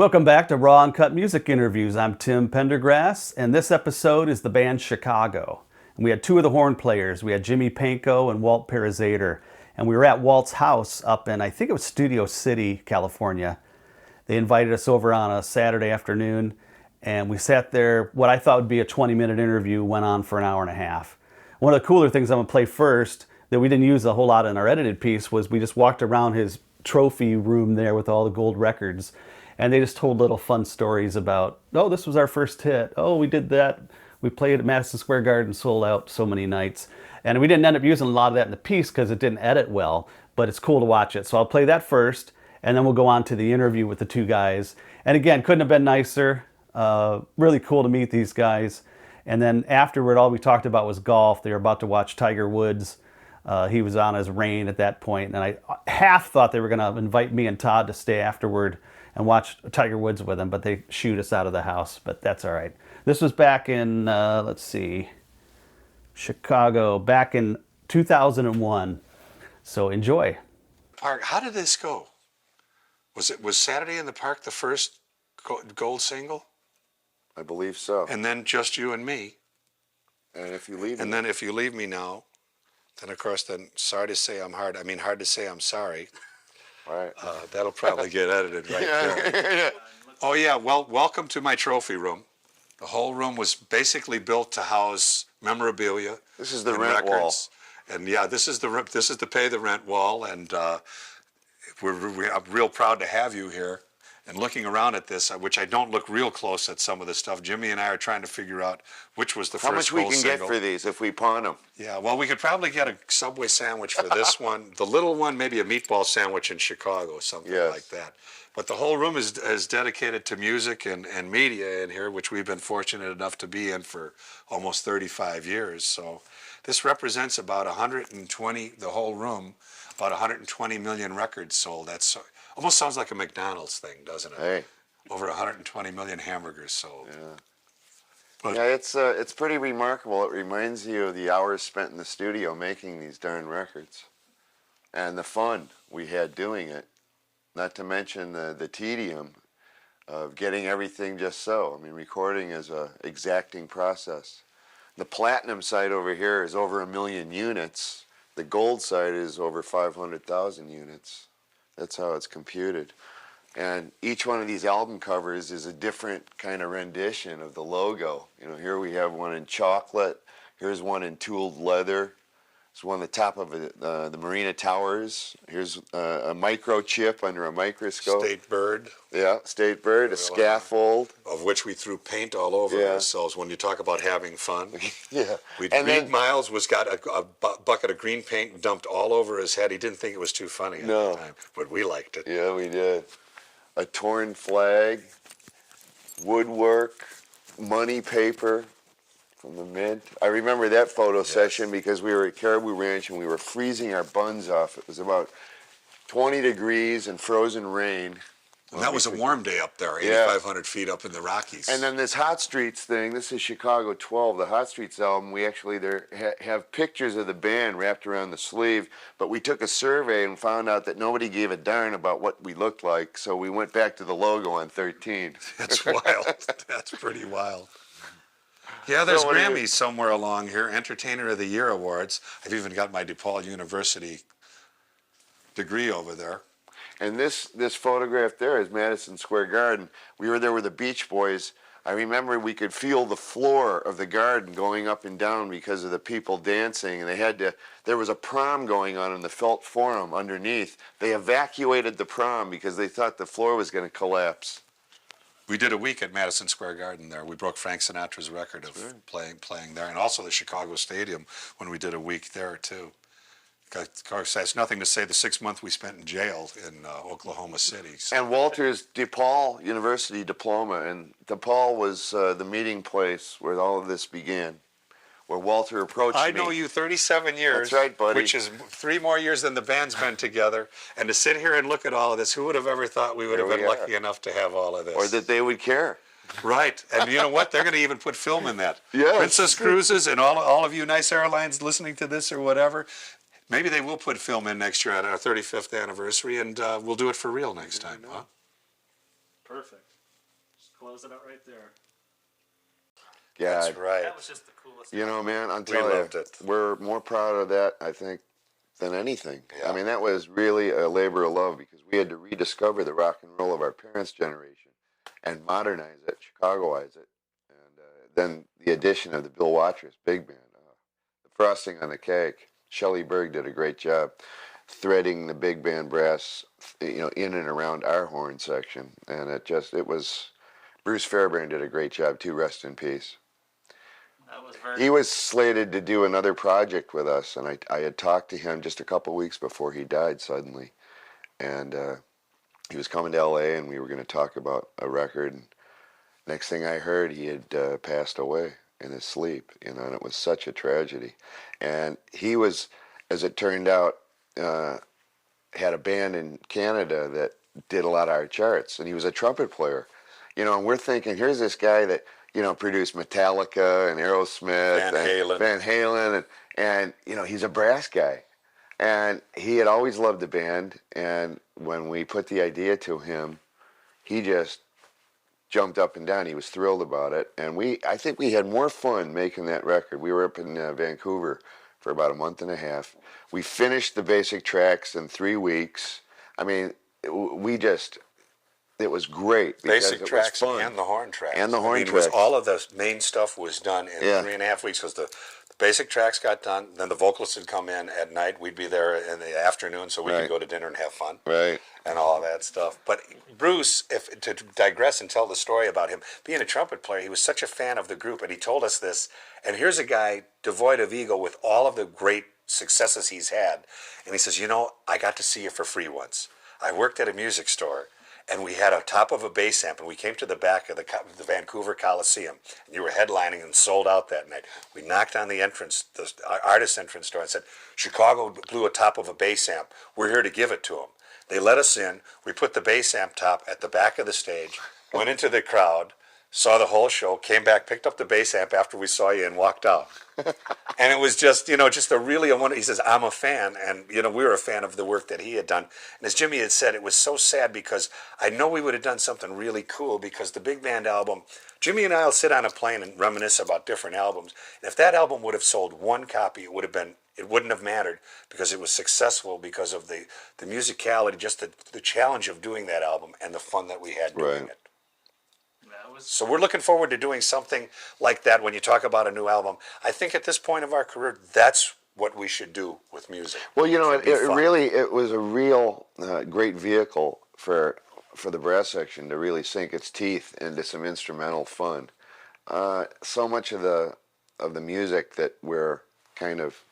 Welcome back to Raw Uncut Music Interviews. I'm Tim Pendergrass, and this episode is the band Chicago. And we had two of the horn players. We had Jimmy Pankow and Walt Perizader. And we were at Walt's house up in, I think it was Studio City, California. They invited us over on a Saturday afternoon, and we sat there. What I thought would be a 20-minute interview went on for an hour and a half. One of the cooler things I'm going to play first that we didn't use a whole lot in our edited piece was we just walked around his trophy room there with all the gold records. And they just told little fun stories about, oh, this was our first hit. Oh, we did that. We played at Madison Square Garden, sold out so many nights. And we didn't end up using a lot of that in the piece because it didn't edit well, but it's cool to watch it. So I'll play that first, and then we'll go on to the interview with the two guys. And again, couldn't have been nicer. Really cool to meet these guys. And then afterward, all we talked about was golf. They were about to watch Tiger Woods. He was on his reign at that point, and I half thought they were going to invite me and Todd to stay afterward and watch Tiger Woods with him, but they shoot us out of the house, but that's all right. This was back in, let's see, Chicago, back in 2001. So enjoy. Park, how did this go? Was Saturday in the Park the first gold single? I believe so. And then Just You and Me. And If You Leave Me. And then If You Leave Me Now, then of course, hard to say I'm sorry. Right. That'll probably get edited right there. Oh yeah, well, welcome to my trophy room. The whole room was basically built to house memorabilia. This is the rent wall. And yeah, this is the pay the rent wall, and I'm real proud to have you here. And looking around at this, which I don't look real close at some of the stuff, Jimmy and I are trying to figure out which was the How first much we gold can single. get for these if we pawn them. Yeah, well, we could probably get a Subway sandwich for this one. The little one, maybe a meatball sandwich in Chicago, something like that. But the whole room is dedicated to music and media in here, which we've been fortunate enough to be in for almost 35 years. So this represents about 120, the whole room, about 120 million records sold. That's almost sounds like a McDonald's thing, doesn't it? Hey. Over 120 million hamburgers sold. Yeah. But Yeah, it's pretty remarkable. It reminds you of the hours spent in the studio making these darn records. And the fun we had doing it. Not to mention the tedium of getting everything just so. I mean, recording is a exacting process. The platinum side over here is over 1 million units. The gold side is over 500,000 units. That's how it's computed. And each one of these album covers is a different kind of rendition of the logo. You know, here we have one in chocolate. Here's one in tooled leather. It's one on the top of the Marina Towers. Here's a microchip under a microscope. State bird. Yeah, state bird, a scaffold. Of which we threw paint all over ourselves when you talk about having fun. Yeah. Miles got a bucket of green paint dumped all over his head. He didn't think it was too funny at the time, but we liked it. Yeah, we did. A torn flag, woodwork, money paper from the mint. I remember that photo session because we were at Caribou Ranch and we were freezing our buns off. It was about 20 degrees and frozen rain. And that was a warm day up there, 8,500 feet up in the Rockies. And then this Hot Streets thing, this is Chicago 12, the Hot Streets album, we actually have pictures of the band wrapped around the sleeve, but we took a survey and found out that nobody gave a darn about what we looked like, so we went back to the logo on 13. That's wild. That's pretty wild. Yeah, there's Grammys somewhere along here, Entertainer of the Year awards. I've even got my DePaul University degree over there. And this photograph there is Madison Square Garden. We were there with the Beach Boys. I remember we could feel the floor of the garden going up and down because of the people dancing. And there was a prom going on in the Felt Forum underneath. They evacuated the prom because they thought the floor was going to collapse. We did a week at Madison Square Garden there. We broke Frank Sinatra's record of playing there, and also the Chicago Stadium when we did a week there too. Of course, that's nothing to say the 6 months we spent in jail in Oklahoma City. So. And Walter's DePaul University diploma, and DePaul was the meeting place where all of this began, where Walter approached me. I know you 37 years. That's right, buddy. Which is 3 more years than the band's been together. And to sit here and look at all of this, who would have ever thought we would have been lucky enough to have all of this? Or that they would care. Right. And you know what? They're going to even put film in that. Yes. Princess Cruises and all of you nice airlines listening to this or whatever, maybe they will put film in next year at our 35th anniversary, and we'll do it for real next time, huh? Perfect. close it out right there. Yeah, That's right. That was just the coolest. you know, man, I'm We telling loved you, it. we're more proud of that, I think, than anything. Yeah. I mean, that was really a labor of love because we had to rediscover the rock and roll of our parents' generation and modernize it, Chicagoize it, and then the addition of the Bill Watrous big band, the frosting on the cake. Shelley Berg did a great job threading the big band brass, in and around our horn section, and it was. Bruce Fairbairn did a great job too. Rest in peace. That was very. He was slated to do another project with us, and I had talked to him just a couple weeks before he died suddenly, and he was coming to L.A. and we were going to talk about a record. And next thing I heard, he had passed away in his sleep, and it was such a tragedy. And he was, as it turned out, had a band in Canada that did a lot of our charts, and he was a trumpet player, and we're thinking, here's this guy that produced Metallica and Aerosmith Van Halen, and he's a brass guy, and he had always loved the band, and when we put the idea to him, he just jumped up and down. He was thrilled about it, and I think we had more fun making that record. We were up in Vancouver for about a month and a half. We finished the basic tracks in 3 weeks. I mean, it was great. Basic tracks fun. and the horn tracks. And the horn It was tracks. all of the main stuff was done in 3.5 weeks because the basic tracks got done. Then the vocalists would come in at night. We'd be there in the afternoon so we could go to dinner and have fun. Right. And all that stuff. But Bruce, to digress and tell the story about him, being a trumpet player, he was such a fan of the group, and he told us this. And here's a guy devoid of ego with all of the great successes he's had. And he says, I got to see you for free once. I worked at a music store, and we had a top of a bass amp, and we came to the back of the Vancouver Coliseum, and you were headlining and sold out that night. We knocked on the entrance, the artist entrance door, and said, Chicago blew a top of a bass amp. We're here to give it to them. They let us in. We put the bass amp top at the back of the stage, went into the crowd, saw the whole show, came back, picked up the bass amp after we saw you, and walked out. And it was just, just a really wonder. He says, I'm a fan, and we were a fan of the work that he had done. And as Jimmy had said, it was so sad because I know we would have done something really cool because the big band album, Jimmy and I will sit on a plane and reminisce about different albums. And if that album would have sold one copy, it wouldn't have mattered because it was successful because of the musicality, just the challenge of doing that album and the fun that we had doing it. So we're looking forward to doing something like that when you talk about a new album. I think at this point of our career, that's what we should do with music. Well, it was a real great vehicle for the brass section to really sink its teeth into some instrumental fun. So much of the music that we're kind of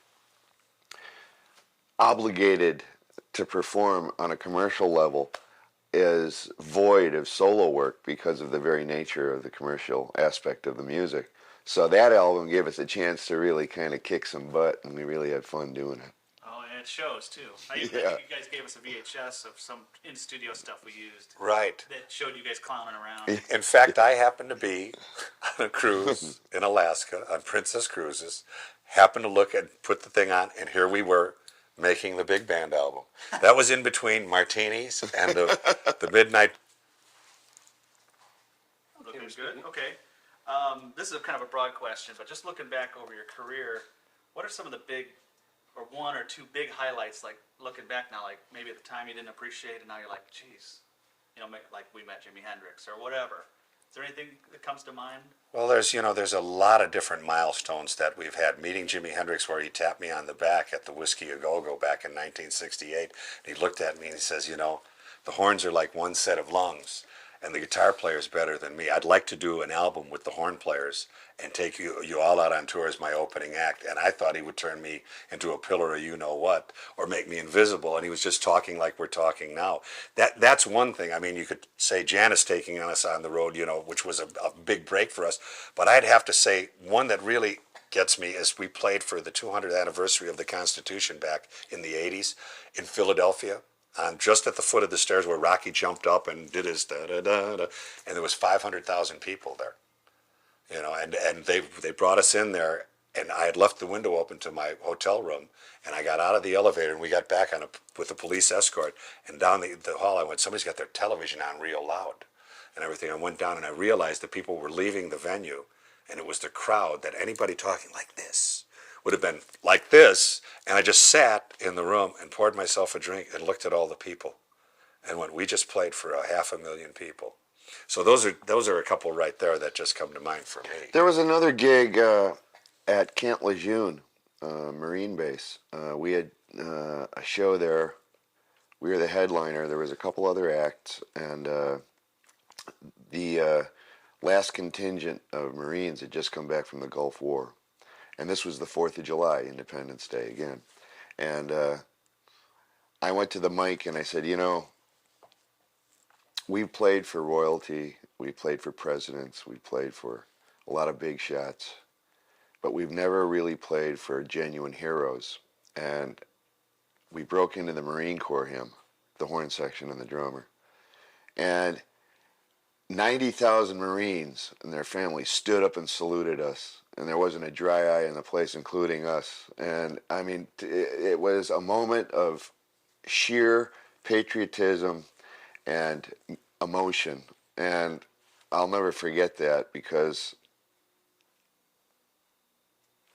obligated to perform on a commercial level is void of solo work because of the very nature of the commercial aspect of the music. So that album gave us a chance to really kind of kick some butt, and we really had fun doing it. Oh, and it shows, too. I think you guys gave us a VHS of some in-studio stuff we used. Right. That showed you guys clowning around. In fact, I happened to be on a cruise in Alaska, on Princess Cruises, happened to look and put the thing on, and here we were, making the big band album. That was in between martinis and the midnight. Looking good. Okay. This is kind of a broad question, but just looking back over your career, what are some of the big, or one or two big highlights, like looking back now, like maybe at the time you didn't appreciate it, and now you're like, geez, like we met Jimi Hendrix or whatever. Is there anything that comes to mind? Well, there's a lot of different milestones that we've had. Meeting Jimi Hendrix, where he tapped me on the back at the Whiskey A Go-Go back in 1968. And he looked at me and he says, the horns are like one set of lungs, and the guitar player's better than me. I'd like to do an album with the horn players and take you all out on tour as my opening act. And I thought he would turn me into a pillar of you-know-what or make me invisible. And he was just talking like we're talking now. That's one thing. I mean, you could say Janis taking us on the road, which was a big break for us. But I'd have to say one that really gets me is we played for the 200th anniversary of the Constitution back in the 80s in Philadelphia. Just at the foot of the stairs where Rocky jumped up and did his da-da-da-da, and there was 500,000 people there. And they brought us in there, and I had left the window open to my hotel room, and I got out of the elevator, and we got back with a police escort, and down the hall I went, somebody's got their television on real loud. and everything. I went down and I realized that people were leaving the venue, and it was the crowd, that anybody talking like this would have been like this. And I just sat in the room and poured myself a drink and looked at all the people and went, we just played for 500,000 people. So those are a couple right there that just come to mind for me. There was another gig at Camp Lejeune, Marine Base. We had a show there. We were the headliner. There was a couple other acts, and the last contingent of Marines had just come back from the Gulf War. And this was the 4th of July, Independence Day again. And I went to the mic and I said, you know, we've played for royalty, we played for presidents, we played for a lot of big shots, but we've never really played for genuine heroes. And we broke into the Marine Corps hymn, the horn section and the drummer. And 90,000 Marines and their families stood up and saluted us. And there wasn't a dry eye in the place, including us. And I mean, it was a moment of sheer patriotism and emotion. And I'll never forget that, because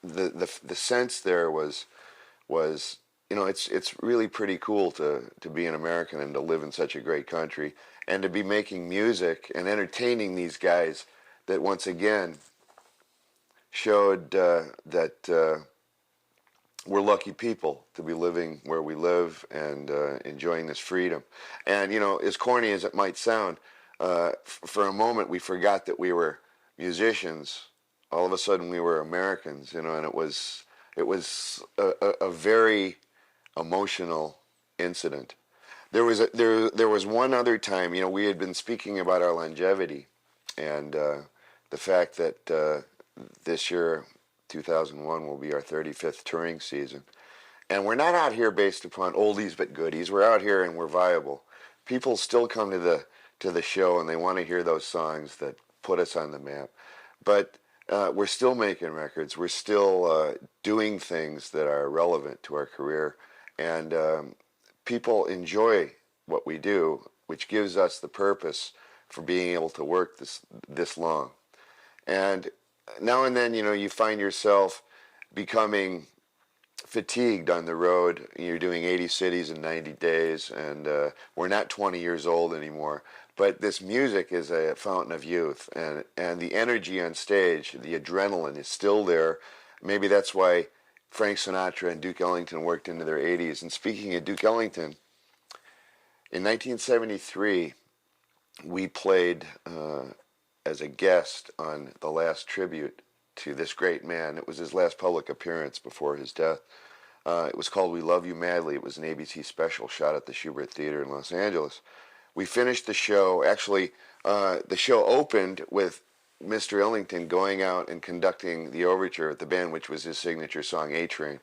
the sense there was, you know, it's really pretty cool to be an American and to live in such a great country, and to be making music and entertaining these guys that once again showed that we're lucky people to be living where we live and enjoying this freedom. And, you know, as corny as it might sound, for a moment we forgot that we were musicians. All of a sudden we were Americans, you know, and it was a very emotional incident. There was one other time, you know, we had been speaking about our longevity and the fact that this year, 2001, will be our 35th touring season. And we're not out here based upon oldies but goodies. We're out here and we're viable. People still come to the show and they want to hear those songs that put us on the map. But we're still making records. We're still doing things that are relevant to our career. And people enjoy what we do, which gives us the purpose for being able to work this long. And now and then, you know, you find yourself becoming fatigued on the road. You're doing 80 cities in 90 days, and we're not 20 years old anymore. But this music is a fountain of youth, and the energy on stage, the adrenaline is still there. Maybe that's why Frank Sinatra and Duke Ellington worked into their 80s. And speaking of Duke Ellington, in 1973, we played as a guest on the last tribute to this great man. It was his last public appearance before his death. It was called We Love You Madly. It was an ABC special shot at the Shubert Theater in Los Angeles. We finished the show. Actually, the show opened with Mr. Ellington going out and conducting the overture at the band, which was his signature song, A-Train.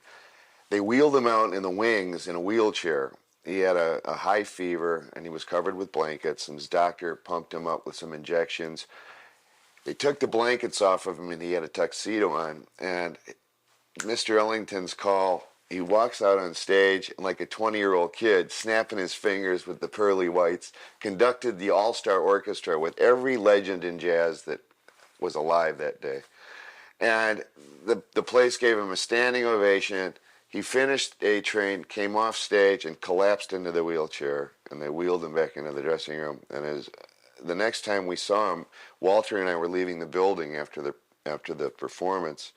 They wheeled him out in the wings in a wheelchair. He had a high fever, and he was covered with blankets, and his doctor pumped him up with some injections. They took the blankets off of him, and he had a tuxedo on. And Mr. Ellington's call, he walks out on stage, and like a 20-year-old kid, snapping his fingers with the pearly whites, conducted the all-star orchestra with every legend in jazz that was alive that day. And the place gave him a standing ovation. He finished A-Train, came off stage, and collapsed into the wheelchair, and they wheeled him back into the dressing room. And the next time we saw him, Walter and I were leaving the building after the performance,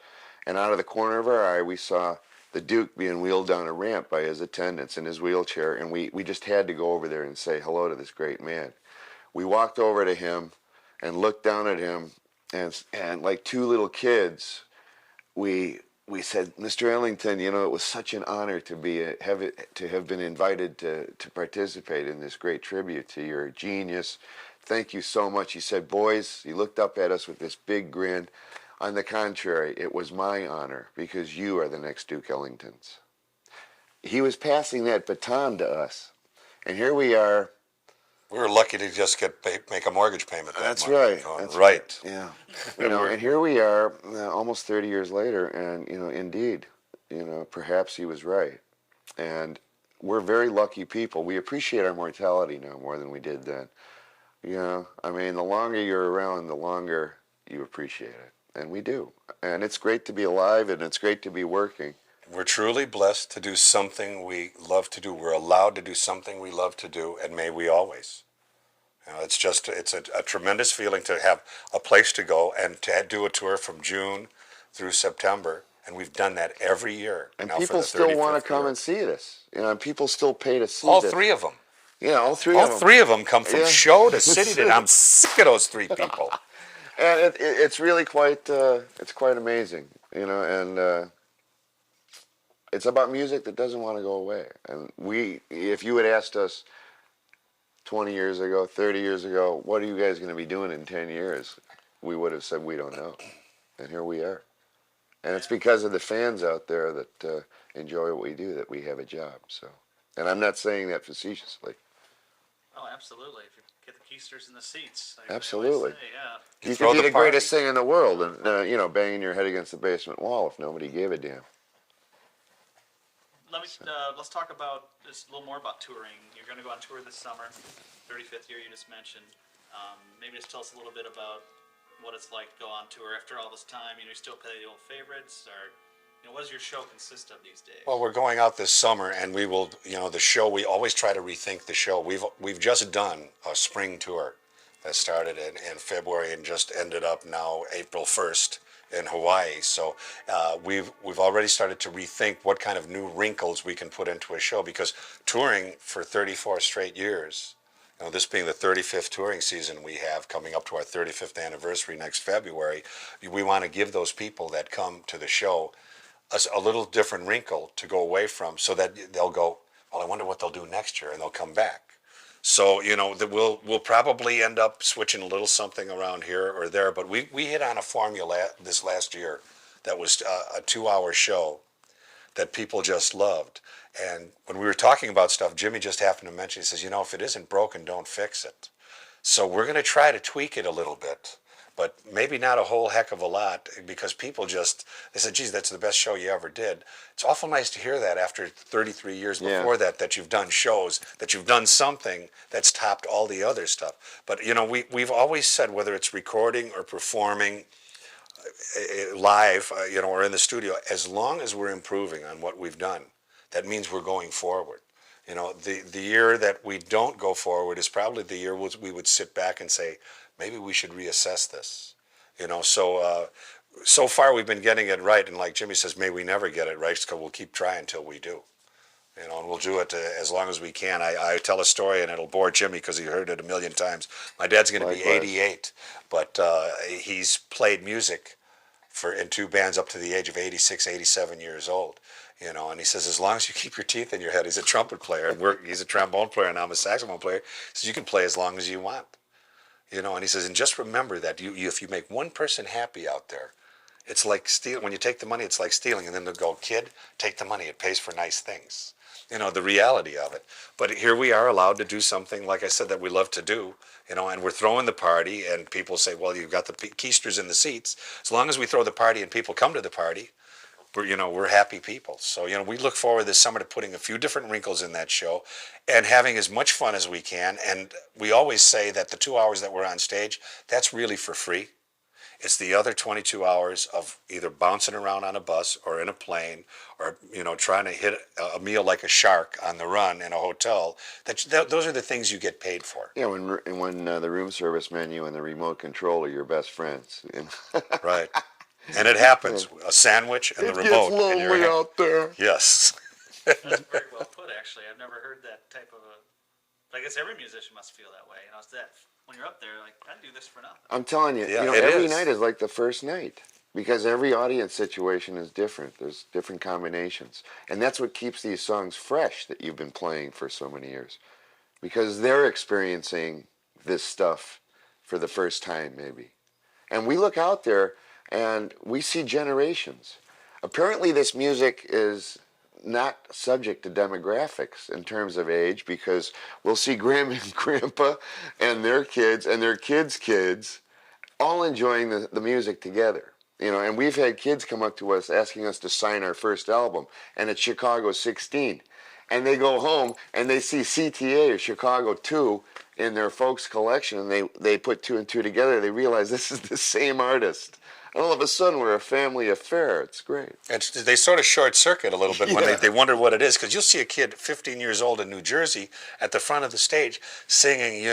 and out of the corner of our eye, we saw the Duke being wheeled down a ramp by his attendants in his wheelchair, and we just had to go over there and say hello to this great man. We walked over to him and looked down at him, and like two little kids, we said, Mr. Ellington, you know, it was such an honor to have been invited to participate in this great tribute to your genius. Thank you so much. He said, boys, he looked up at us with this big grin. On the contrary, it was my honor, because you are the next Duke Ellingtons. He was passing that baton to us. And here we are. We were lucky to just make a mortgage payment that That's month. right. That's right. right. Yeah. You know, and here we are, almost 30 years later, and, you know, indeed, you know, perhaps he was right. And we're very lucky people. We appreciate our mortality now more than we did then. You know, I mean, the longer you're around, the longer you appreciate it. And we do. And it's great to be alive, and it's great to be working. We're truly blessed to do something we love to do. We're allowed to do something we love to do, and may we always. It's a tremendous feeling to have a place to go and to do a tour from June through September, and we've done that every year. And now people for the still want to 35th come year. and see this. You know, and people still pay to see All this. three of them. Yeah, all three All of them. three of them come from Yeah. show to city to. I'm sick of those three people. And it's really it's quite amazing, you know, and it's about music that doesn't want to go away. And if you had asked us 20 years ago, 30 years ago, what are you guys going to be doing in 10 years? We would have said, we don't know. And here we are. And it's because of the fans out there that enjoy what we do that we have a job. So, and I'm not saying that facetiously. Oh, absolutely. If you get the keisters in the seats. Like Absolutely. They always say, yeah. You throw could be the the greatest party. thing in the world and, you know, banging your head against the basement wall if nobody gave a damn. Let's talk about just a little more about touring. You're going to go on tour this summer, 35th year you just mentioned. Maybe just tell us a little bit about what it's like to go on tour after all this time. You still play the old favorites, or what does your show consist of these days? Well, we're going out this summer, and we will. The show. We always try to rethink the show. We've just done a spring tour that started in February and just ended up now April 1st in Hawaii. So we've already started to rethink what kind of new wrinkles we can put into a show, because touring for 34 straight years, this being the 35th touring season we have coming up to our 35th anniversary next February, we want to give those people that come to the show a little different wrinkle to go away from, so that they'll go, well, I wonder what they'll do next year, and they'll come back. So that we'll probably end up switching a little something around here or there, but we hit on a formula this last year that was a 2-hour show that people just loved. And when we were talking about stuff, Jimmy just happened to mention, he says, if it isn't broken, don't fix it. So we're going to try to tweak it a little bit, but maybe not a whole heck of a lot, because people they said, geez, that's the best show you ever did. It's awful nice to hear that after 33 years before that you've done shows, that you've done something that's topped all the other stuff. But, we've always said, whether it's recording or performing live, or in the studio, as long as we're improving on what we've done, that means we're going forward. The year that we don't go forward is probably the year we would sit back and say, maybe we should reassess this. So far we've been getting it right, and like Jimmy says, may we never get it right, because we'll keep trying until we do. And we'll do it as long as we can. I tell a story, and it'll bore Jimmy because he heard it a million times. My dad's going to be 88, but he's played music in two bands up to the age of 86, 87 years old. And he says, as long as you keep your teeth in your head, he's a trumpet player, and he's a trombone player, and I'm a saxophone player. He says, you can play as long as you want. And he says, and just remember that if you make one person happy out there, it's like stealing. When you take the money, it's like stealing. And then they'll go, kid, take the money. It pays for nice things. The reality of it. But here we are, allowed to do something, like I said, that we love to do, and we're throwing the party, and people say, well, you've got the keisters in the seats. As long as we throw the party and people come to the party, we're happy people. So, we look forward this summer to putting a few different wrinkles in that show and having as much fun as we can. And we always say that the 2 hours that we're on stage, that's really for free. It's the other 22 hours of either bouncing around on a bus or in a plane, or trying to hit a meal like a shark on the run in a hotel. Those are the things you get paid for. Yeah, when the room service menu and the remote control are your best friends. Right. And it happens. A sandwich and the remote. It gets lonely out there. Yes. That's very well put, actually. I've never heard that type of I guess every musician must feel that way. It's that when you're up there, like, I do this for nothing. I'm telling you, Yeah, every night is like the first night, because every audience situation is different. There's different combinations. And that's what keeps these songs fresh that you've been playing for so many years, because they're experiencing this stuff for the first time, maybe. And we look out there and we see generations. Apparently this music is not subject to demographics in terms of age, because we'll see grandma and grandpa and their kids and their kids' kids all enjoying the music together. And we've had kids come up to us asking us to sign our first album, and it's Chicago 16. and they go home and they see CTA or Chicago 2 in their folks' collection, and they put two and two together. They realize this is the same artist. And all of a sudden, we're a family affair. It's great. They sort of short circuit a little bit when they wonder what it is, because you'll see a kid 15 years old in New Jersey at the front of the stage singing,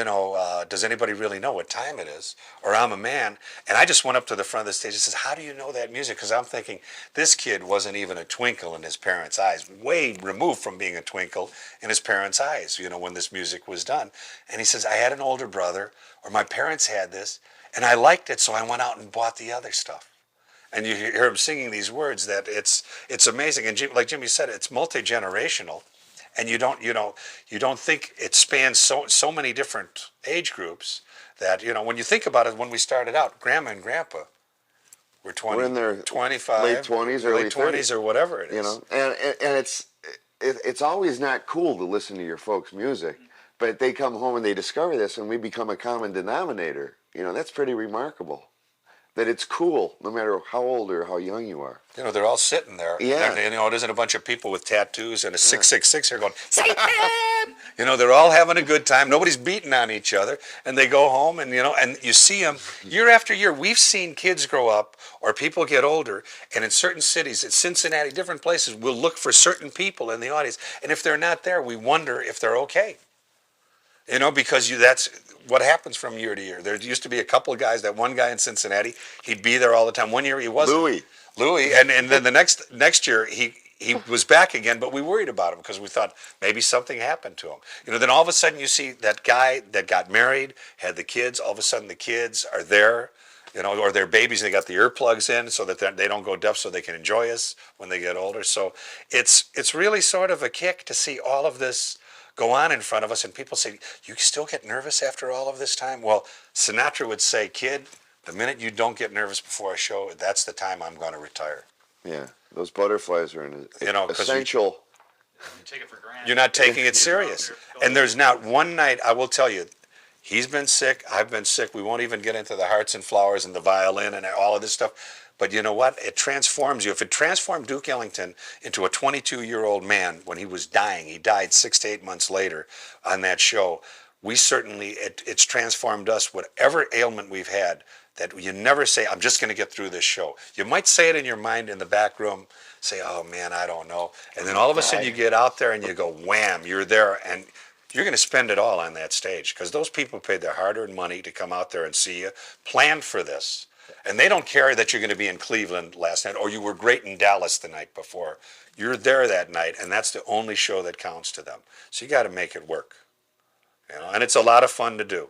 does anybody really know what time it is? Or I'm a man. And I just went up to the front of the stage and says, how do you know that music? Because I'm thinking, this kid wasn't even a twinkle in his parents' eyes, way removed from being a twinkle in his parents' eyes, when this music was done. And he says, I had an older brother, or my parents had this, and I liked it, so I went out and bought the other stuff. And you hear him singing these words that it's amazing. And like Jimmy said, it's multi-generational, and you don't think it spans so many different age groups that when you think about it. When we started out, Grandma and Grandpa were 20, we're in their 25, late 20s, early 20s, or whatever it is. And it's always not cool to listen to your folks' music, but they come home and they discover this, and we become a common denominator. That's pretty remarkable. That it's cool, no matter how old or how young you are. They're all sitting there. Yeah. It isn't a bunch of people with tattoos and a 666 here going, Satan! They're all having a good time. Nobody's beating on each other. And they go home and you see them year after year. We've seen kids grow up or people get older. And in certain cities, in Cincinnati, different places, we'll look for certain people in the audience. And if they're not there, we wonder if they're okay. Because that's what happens from year to year. There used to be a couple of guys, that one guy in Cincinnati, he'd be there all the time. One year he wasn't. Louis, and then the next year he was back again, but we worried about him because we thought maybe something happened to him. Then all of a sudden you see that guy that got married, had the kids, all of a sudden the kids are there, or they're babies and they got the earplugs in so that they don't go deaf so they can enjoy us when they get older. So it's really sort of a kick to see all of this go on in front of us, and people say, you still get nervous after all of this time? Well, Sinatra would say, kid, the minute you don't get nervous before a show, that's the time I'm going to retire. Yeah, those butterflies are an essential. You take it for granted. You're not taking it serious. And there's not one night, I will tell you, he's been sick, I've been sick, we won't even get into the hearts and flowers and the violin and all of this stuff. But you know what? It transforms you. If it transformed Duke Ellington into a 22-year-old man when he was dying, he died 6 to 8 months later on that show, it's transformed us, whatever ailment we've had, that you never say, I'm just going to get through this show. You might say it in your mind in the back room, say, oh man, I don't know. And then all of a sudden you get out there and you go, wham, you're there, and you're going to spend it all on that stage, because those people paid their hard-earned money to come out there and see you, planned for this. And they don't care that you're going to be in Cleveland last night or you were great in Dallas the night before. You're there that night, and that's the only show that counts to them. So you got to make it work. And it's a lot of fun to do.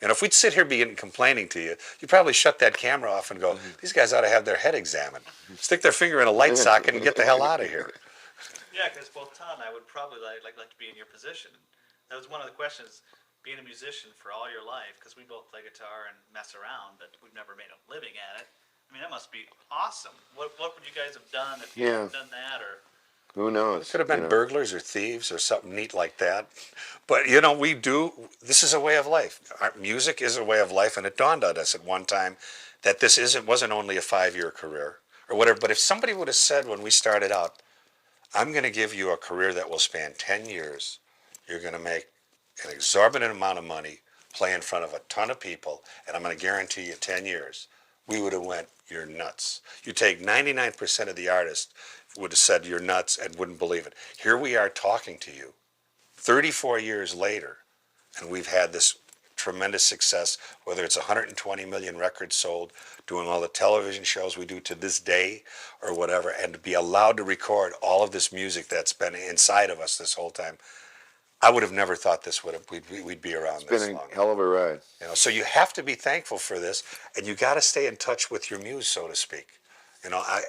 If we'd sit here complaining to you, you'd probably shut that camera off and go, these guys ought to have their head examined. Stick their finger in a light socket and get the hell out of here. Yeah, because both Todd and I would probably like to be in your position. That was one of the questions. Being a musician for all your life, because we both play guitar and mess around, but we've never made a living at it. I mean, that must be awesome. What would you guys have done if you hadn't done that? Or who knows? It could have been burglars or thieves or something neat like that. But, this is a way of life. Our music is a way of life, and it dawned on us at one time that this wasn't only a 5-year career or whatever. But if somebody would have said when we started out, I'm going to give you a career that will span 10 years, you're going to make an exorbitant amount of money, play in front of a ton of people, and I'm going to guarantee you 10 years, we would have went, you're nuts. You take 99% of the artists would have said you're nuts and wouldn't believe it. Here we are talking to you 34 years later, and we've had this tremendous success, whether it's 120 million records sold, doing all the television shows we do to this day or whatever, and to be allowed to record all of this music that's been inside of us this whole time. I would have never thought we'd be around this long. It's been a hell of a ride. So you have to be thankful for this, and you got to stay in touch with your muse, so to speak.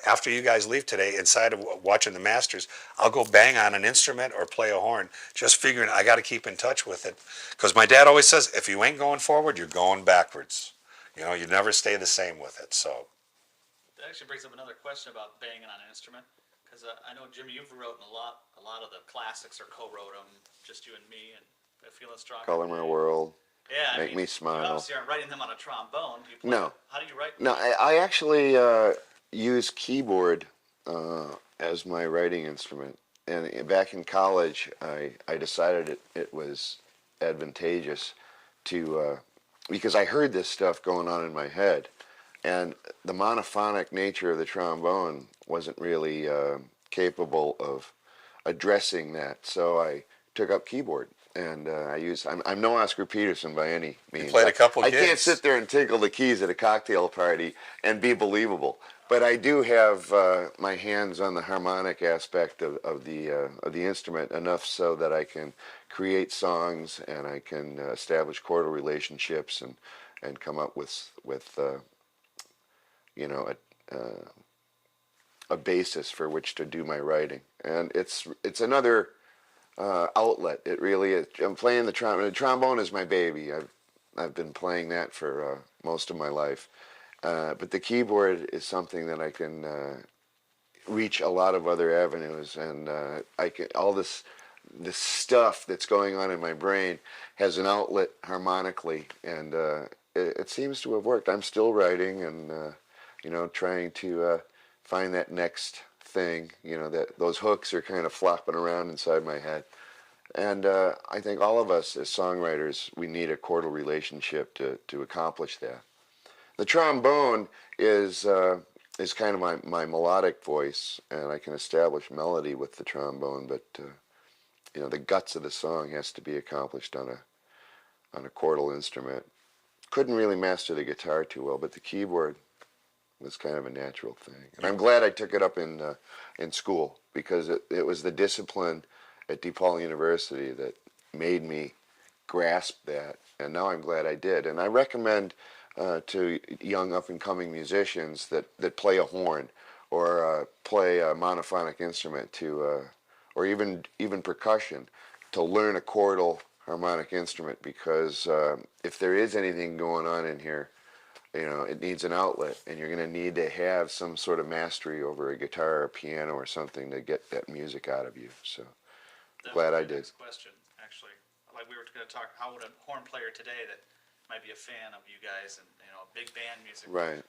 After you guys leave today, inside of watching the Masters, I'll go bang on an instrument or play a horn, just figuring I got to keep in touch with it. Because my dad always says, if you ain't going forward, you're going backwards. You never stay the same with it. So that actually brings up another question about banging on an instrument. Because I know, Jimmy, you've written a lot of the classics, or co-wrote them, just you and me, and Feeling Strong. Color My World. Yeah, Make Me Smile. You obviously aren't writing them on a trombone. Do you play No. How do you write? No, I actually use keyboard as my writing instrument. and back in college, I decided it was advantageous to, because I heard this stuff going on in my head, and the monophonic nature of the trombone wasn't really capable of addressing that. So I took up keyboard, and I'm no Oscar Peterson by any means. played a couple I can't gigs. sit there and tinkle the keys at a cocktail party and be believable. But I do have my hands on the harmonic aspect of the instrument enough so that I can create songs, and I can establish chordal relationships, and come up with you know a basis for which to do my writing. And it's another outlet. It really is. I'm playing the trombone. The trombone is my baby. I've been playing that for most of my life. But the keyboard is something that I can reach a lot of other avenues, and I can all this stuff that's going on in my brain has an outlet harmonically, and it seems to have worked. I'm still writing, and trying to find that next thing. That those hooks are kind of flopping around inside my head. And I think all of us as songwriters, we need a chordal relationship to accomplish that. The trombone is kind of my melodic voice, and I can establish melody with the trombone, but the guts of the song has to be accomplished on a chordal instrument. Couldn't really master the guitar too well, but the keyboard was kind of a natural thing. And I'm glad I took it up in school, because it was the discipline at DePaul University that made me grasp that, and now I'm glad I did. And I recommend to young up-and-coming musicians that play a horn, or play a monophonic instrument, or even percussion, to learn a chordal harmonic instrument, because if there is anything going on in here, it needs an outlet, and you're going to need to have some sort of mastery over a guitar or a piano or something to get that music out of you. So glad I did. Next question, actually. Like, we were going to talk, how would a horn player today that might be a fan of you guys and big band music, Right.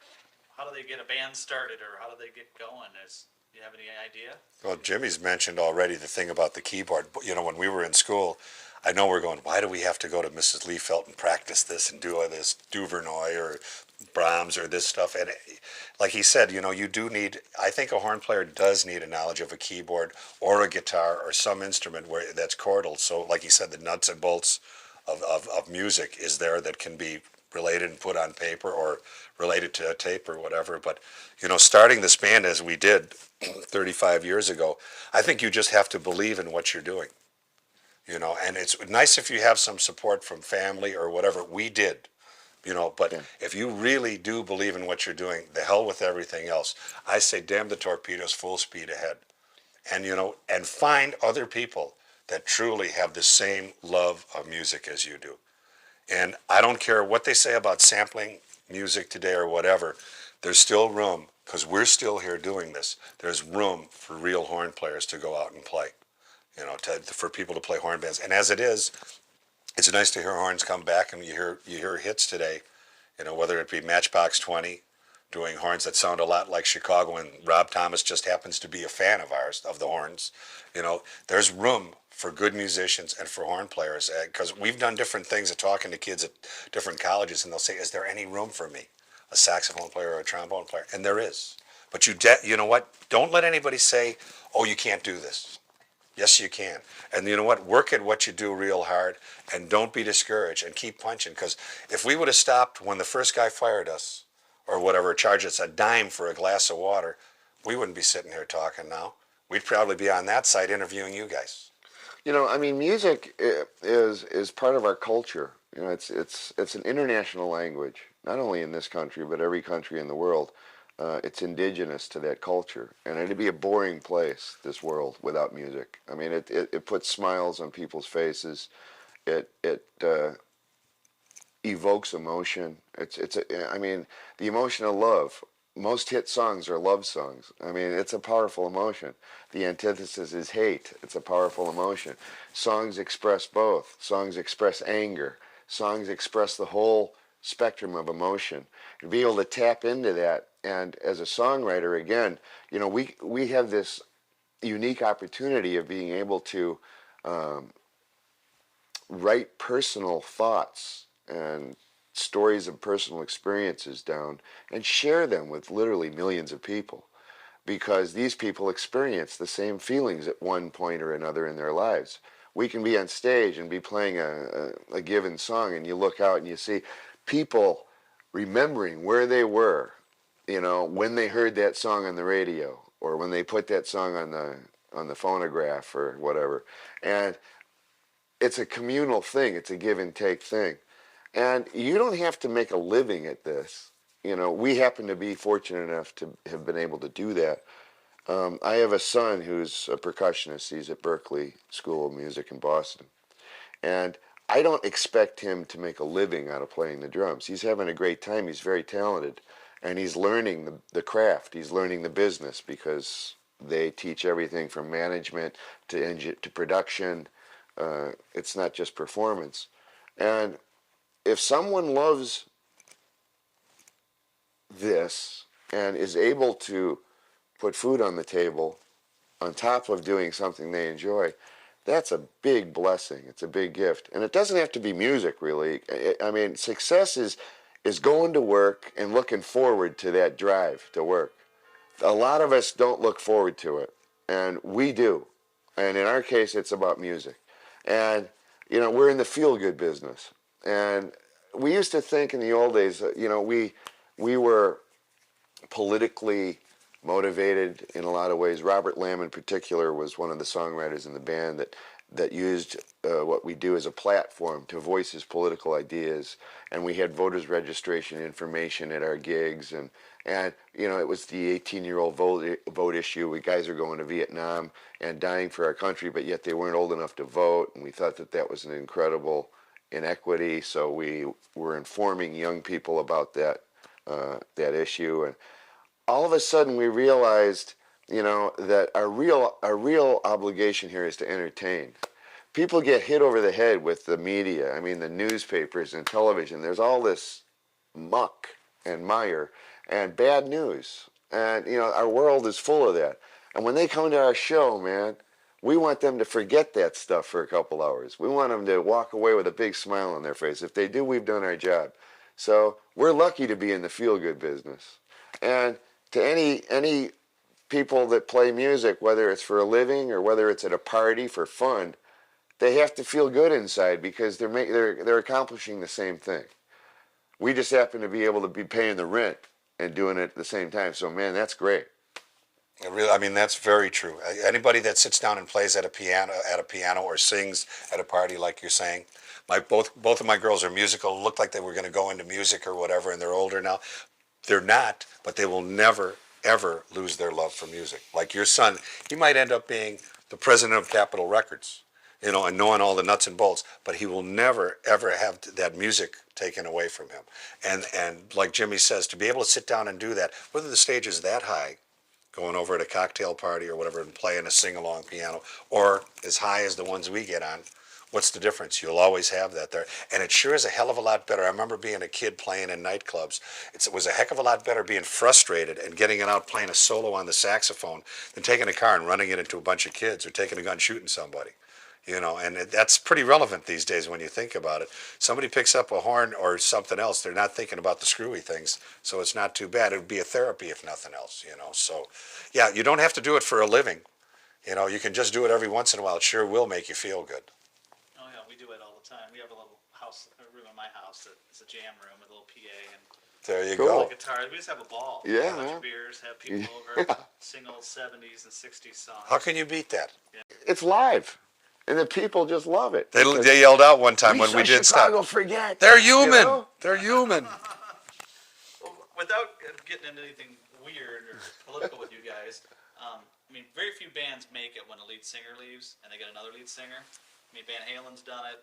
how do they get a band started, or how do they get going? Do you have any idea? Well, Jimmy's mentioned already the thing about the keyboard. When we were in school, I know we're going, why do we have to go to Mrs. Liefeld and practice this and do this Duvernay or Brahms or this stuff? And like he said, you do need, I think a horn player does need a knowledge of a keyboard or a guitar or some instrument that's chordal. So like he said, the nuts and bolts of music is there that can be related and put on paper, or related to a tape or whatever. But starting this band as we did 35 years ago, I think you just have to believe in what you're doing. And it's nice if you have some support from family or whatever. We did, but Yeah. if you really do believe in what you're doing, the hell with everything else. I say damn the torpedoes, full speed ahead. And and find other people that truly have the same love of music as you do. And I don't care what they say about sampling music today or whatever, there's still room, because we're still here doing this. There's room for real horn players to go out and play, for people to play horn bands. And as it is, it's nice to hear horns come back, and you hear hits today, whether it be Matchbox 20 doing horns that sound a lot like Chicago, and Rob Thomas just happens to be a fan of ours, of the horns. There's room for good musicians and for horn players, because we've done different things at talking to kids at different colleges, and they'll say, is there any room for me, a saxophone player or a trombone player? And there is. But you know what? Don't let anybody say, oh, you can't do this. Yes, you can. And you know what? Work at what you do real hard, and don't be discouraged, and keep punching, because if we would have stopped when the first guy fired us, or whatever, charged us a dime for a glass of water, we wouldn't be sitting here talking now. We'd probably be on that side interviewing you guys. Music is part of our culture. It's an international language, not only in this country, but every country in the world. It's indigenous to that culture, and it'd be a boring place, this world, without music. It puts smiles on people's faces. It evokes emotion. The emotion of love. Most hit songs are love songs. It's a powerful emotion. The antithesis is hate. It's a powerful emotion. Songs express both. Songs express anger. Songs express the whole spectrum of emotion. To be able to tap into that, and as a songwriter, again, we have this unique opportunity of being able to write personal thoughts and stories of personal experiences down and share them with literally millions of people, because these people experience the same feelings at one point or another in their lives. We can be on stage and be playing a given song, and you look out and you see people remembering where they were, when they heard that song on the radio or when they put that song on the phonograph or whatever. And it's a communal thing. It's a give and take thing. And you don't have to make a living at this. We happen to be fortunate enough to have been able to do that. I have a son who's a percussionist. He's at Berklee School of Music in Boston. And I don't expect him to make a living out of playing the drums. He's having a great time. He's very talented. And he's learning the craft. He's learning the business, because they teach everything from management to production. It's not just performance. And if someone loves this and is able to put food on the table on top of doing something they enjoy, that's a big blessing. It's a big gift. And it doesn't have to be music, really. I mean, success is going to work and looking forward to that drive to work. A lot of us don't look forward to it, and we do. And in our case, it's about music. And, we're in the feel-good business. And we used to think in the old days, we were politically motivated in a lot of ways. Robert Lamb in particular was one of the songwriters in the band that used what we do as a platform to voice his political ideas. And we had voters registration information at our gigs, and it was the 18-year-old vote issue. Guys are going to Vietnam and dying for our country, but yet they weren't old enough to vote, and we thought that was an incredible inequity. So we were informing young people about that issue, and all of a sudden we realized, that our real obligation here is to entertain. People get hit over the head with the media. I mean, the newspapers and television. There's all this muck and mire and bad news. And, our world is full of that. And when they come to our show, man, we want them to forget that stuff for a couple hours. We want them to walk away with a big smile on their face. If they do, we've done our job. So we're lucky to be in the feel-good business. And to any people that play music, whether it's for a living or whether it's at a party for fun, they have to feel good inside, because they're accomplishing the same thing. We just happen to be able to be paying the rent and doing it at the same time. So, man, that's great. That's very true. Anybody that sits down and plays at a piano or sings at a party, like you're saying, both of my girls are musical. Looked like they were going to go into music or whatever, and they're older now. They're not, but they will never, ever lose their love for music. Like your son, he might end up being the president of Capitol Records, and knowing all the nuts and bolts, but he will never, ever have that music taken away from him. And like Jimmy says, to be able to sit down and do that, whether the stage is that high, going over at a cocktail party or whatever and playing a sing-along piano, or as high as the ones we get on, what's the difference? You'll always have that there. And it sure is a hell of a lot better. I remember being a kid playing in nightclubs. It was a heck of a lot better being frustrated and getting it out playing a solo on the saxophone than taking a car and running it into a bunch of kids or taking a gun shooting somebody. And that's pretty relevant these days when you think about it. Somebody picks up a horn or something else, they're not thinking about the screwy things, so it's not too bad. It would be a therapy if nothing else, So, yeah, you don't have to do it for a living. You can just do it every once in a while. It sure will make you feel good. Oh yeah, we do it all the time. We have a little room in my house that is a jam room with a little PA and there you Cool. go. guitar. We just have a ball. Yeah, Have a bunch man. of beers, have people over, sing old 70s and 60s songs. How can you beat that? It's live, and the people just love it. They yelled out one time when we did Chicago stop. forget. They're human. They're human. Well, without getting into anything weird or political with you guys, very few bands make it when a lead singer leaves and they get another lead singer. Van Halen's done it.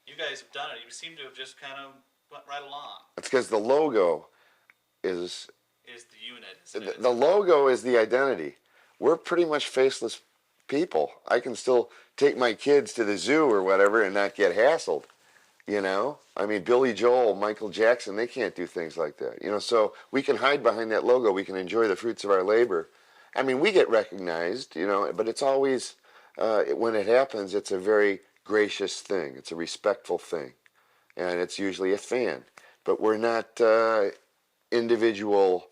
You guys have done it. You seem to have just kind of went right along. It's because the logo is the unit. the logo is the identity. We're pretty much faceless people. I can still take my kids to the zoo or whatever and not get hassled. Billy Joel, Michael Jackson, they can't do things like that. So we can hide behind that logo. We can enjoy the fruits of our labor. I mean, we get recognized, but it's always, when it happens, it's a very gracious thing. It's a respectful thing. And it's usually a fan. But we're not individual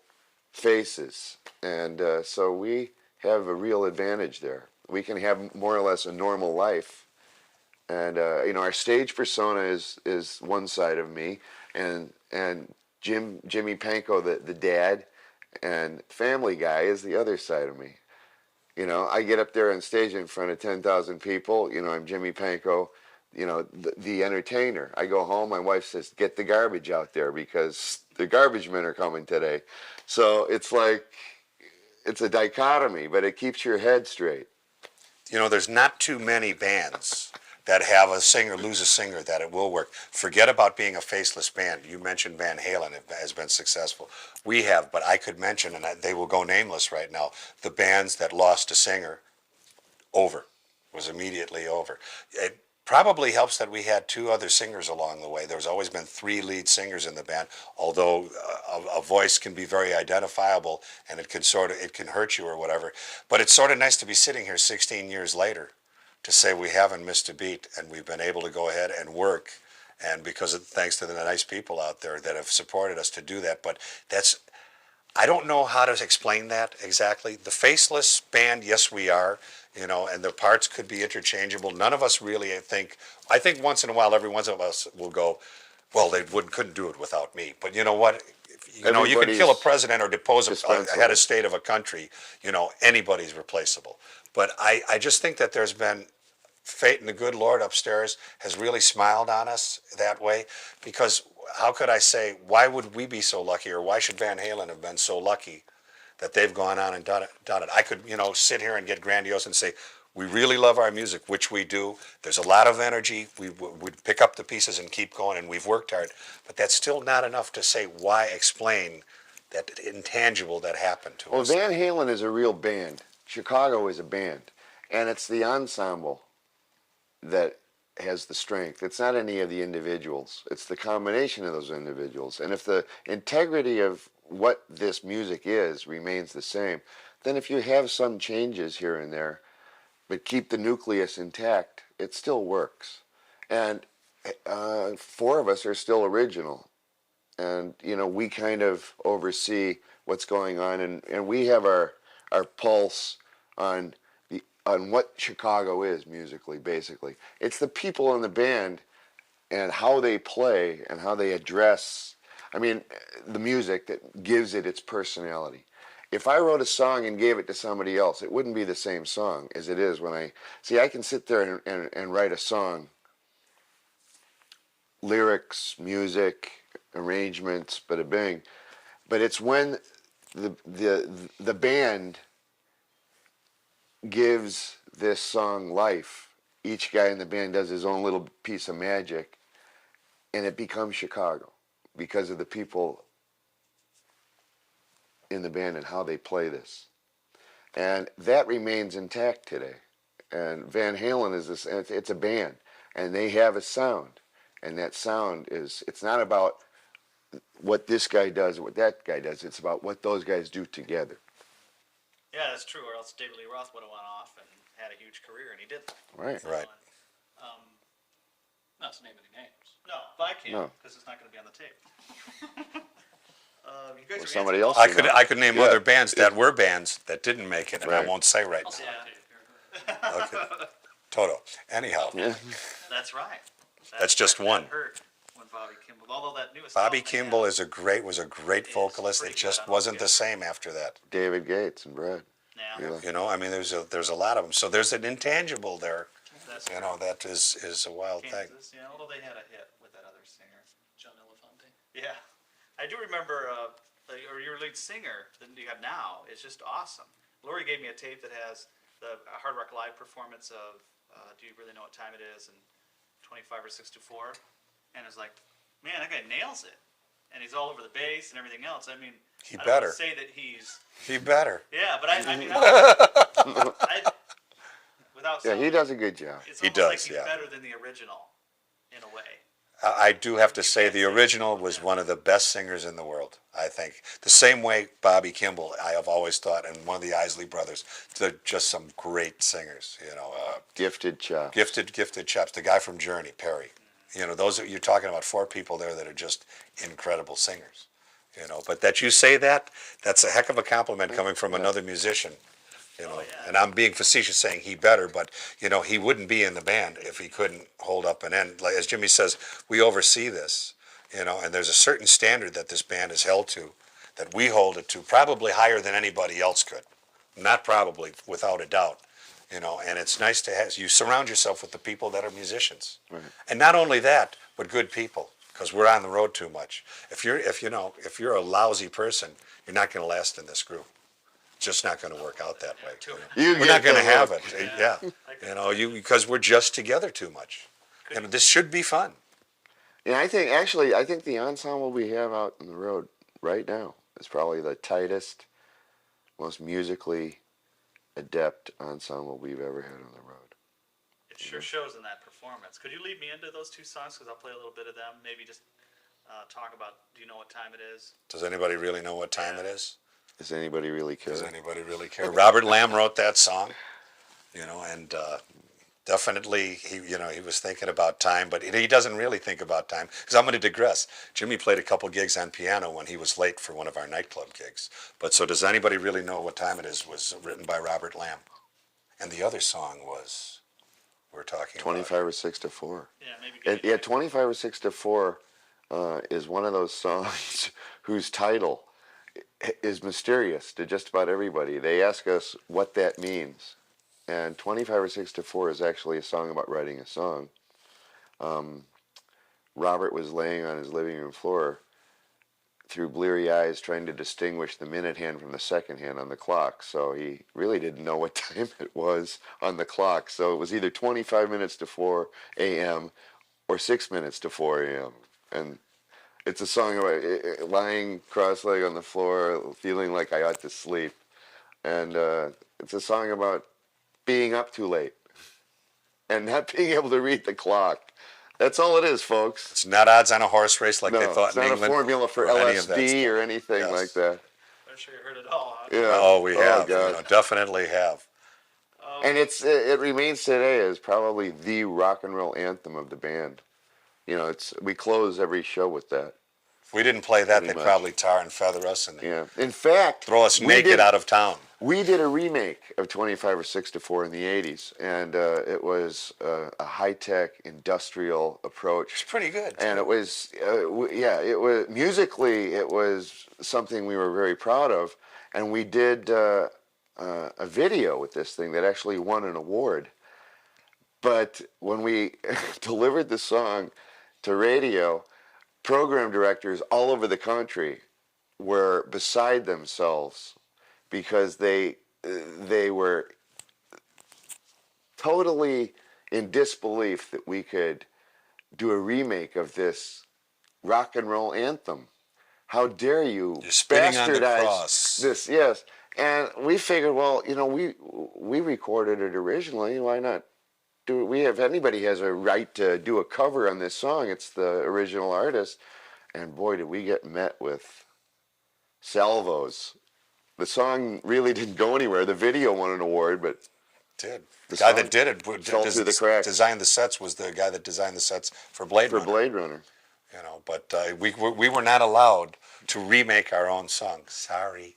faces. And so we have a real advantage there. We can have more or less a normal life. And, our stage persona is one side of me. And Jimmy Pankow, the dad, and family guy is the other side of me. I get up there on stage in front of 10,000 people. I'm Jimmy Pankow, the entertainer. I go home, my wife says, get the garbage out there because the garbage men are coming today. So it's like, it's a dichotomy, but it keeps your head straight. There's not too many bands that have a singer lose a singer that it will work. Forget about being a faceless band. You mentioned Van Halen has been successful. We have, but I could mention, and they will go nameless right now, the bands that lost a singer, was immediately over. It probably helps that we had two other singers along the way. There's always been three lead singers in the band, although a voice can be very identifiable and it can hurt you or whatever. But it's sort of nice to be sitting here 16 years later to say we haven't missed a beat and we've been able to go ahead and work, and thanks to the nice people out there that have supported us to do that. But I don't know how to explain that exactly. The faceless band, yes, we are, and the parts could be interchangeable. None of us really I think once in a while, every once of us will go, well, they couldn't do it without me. But you know what? You can kill a president or depose a head of state of a country. Anybody's replaceable. But I just think that there's been fate, and the good Lord upstairs has really smiled on us that way, because how could I say, why would we be so lucky, or why should Van Halen have been so lucky that they've gone on and done it? I could, sit here and get grandiose and say, we really love our music, which we do. There's a lot of energy. We'd pick up the pieces and keep going, and we've worked hard. But that's still not enough to say explain that intangible that happened to us. Well, Van Halen is a real band. Chicago is a band. And it's the ensemble that has the strength. It's not any of the individuals. It's the combination of those individuals. And if the integrity of what this music is remains the same, then if you have some changes here and there, but keep the nucleus intact, it still works. And four of us are still original. And, we kind of oversee what's going on, and we have our pulse on what Chicago is musically, basically. It's the people in the band and how they play and how they address, the music that gives it its personality. If I wrote a song and gave it to somebody else, it wouldn't be the same song as it is when I can sit there and write a song, lyrics, music, arrangements, bada bing. But it's when the band gives this song life. Each guy in the band does his own little piece of magic, and it becomes Chicago because of the people in the band and how they play this. And that remains intact today. And Van Halen is this, it's a band, and they have a sound. And that sound it's not about what this guy does or what that guy does, it's about what those guys do together. Yeah, that's true. Or else David Lee Roth would have went off and had a huge career, and he didn't. Right. Right. Not to name any names. No, but I can't, No. because it's not going to be on the tape. You guys Or are somebody answering else. I could name Yeah. other bands that were bands that didn't make it, and I Right. won't say right I'll say now. on tape. Okay. Toto. Anyhow, Yeah. That's right. That's just one. That hurt when Bobby Kimball, although that newest Bobby album they Kimball had- was a great It's vocalist. pretty It just good. wasn't the same after that. David Gates and Brad. Yeah, Yeah. There's a lot of them. So there's an intangible there. that's That is a wild thing. Kansas, yeah, although they had a hit with that other singer. John Elefante. Yeah, I do remember, or your lead singer that you have now is just awesome. Lori gave me a tape that has the Hard Rock Live performance of Do You Really Know What Time It Is, and 25 or 6 to 4, and it's like, man, that guy nails it, and he's all over the bass and everything else. I mean, He I don't better. want to say that he's, He better. yeah, but I mean, without Yeah, he sounding- does a good job. it's He almost like does, he's yeah. better than the original, in a way. I do have to say the original was one of the best singers in the world, I think. The same way Bobby Kimball, I have always thought, and one of the Isley brothers, they're just some great singers, you know. Gifted chops. Gifted chops. The guy from Journey, Perry. You know, those you're talking about 4 people there that are just incredible singers. You know, but that you say that, that's a heck of a compliment coming from another musician. You know, and I'm being facetious saying he better, but you know, he wouldn't be in the band if he couldn't hold up an end. Like as Jimmy says, we oversee this, you know, and there's a certain standard that this band is held to, that we hold it to, probably higher than anybody else could. Not probably, without a doubt. You know, and it's nice to have you surround yourself with the people that are musicians, and not only that, but good people, because we're on the road too much. If you're a lousy person, you're not going to last in this group. It's just not going to work out that way. We're not going to have it. Yeah, you know, because we're just together too much, and this should be fun. Yeah, I think the ensemble we have out on the road right now is probably the tightest, most musically adept ensemble we've ever had on the road. It sure shows in that performance. Could you lead me into those 2 songs? Because I'll play a little bit of them. Maybe just talk about, do you know what time it is? Does anybody really know what time it is? Does anybody really care? Does anybody really care? Robert Lamb wrote that song, you know, and definitely he was thinking about time, but he doesn't really think about time. Because I'm going to digress. Jimmy played a couple gigs on piano when he was late for one of our nightclub gigs. But so does anybody really know what time it is? Was written by Robert Lamb, and the other song was we're talking 25 or 6 to 4. Yeah, maybe. 25 or 6 to 4 is one of those songs whose title is mysterious to just about everybody. They ask us what that means. And 25 or 6 to 4 is actually a song about writing a song. Robert was laying on his living room floor through bleary eyes trying to distinguish the minute hand from the second hand on the clock. So he really didn't know what time it was on the clock. So it was either 25 minutes to 4 a.m. or 6 minutes to 4 a.m. And it's a song about lying cross-legged on the floor, feeling like I ought to sleep. And it's a song about being up too late and not being able to read the clock. That's all it is, folks. It's not odds on a horse race like they thought in England. It's not a formula for LSD or anything like that. I'm sure you heard it all. Huh? Yeah. Oh, we have. God. You know, definitely have. And it remains today as probably the rock and roll anthem of the band. You know, we close every show with that. If we didn't play that, they'd probably tar and feather us and In fact, throw us naked out of town. We did a remake of 25 or 6 to 4 in the 80s, and it was a high-tech industrial approach. It's pretty good. And it was, it was musically, it was something we were very proud of, and we did a video with this thing that actually won an award. But when we delivered the song to radio, program directors all over the country were beside themselves because they were totally in disbelief that we could do a remake of this rock and roll anthem. How dare you bastardize this? Yes. And we figured, well, you know, we recorded it originally. Why not do it? We have, anybody has a right to do a cover on this song. It's the original artist. And boy, did we get met with salvos. The song really didn't go anywhere. The video won an award, but the guy that did it fell through the cracks. Designed the sets was the guy that designed the sets for Blade Runner. You know, but we were not allowed to remake our own song. Sorry.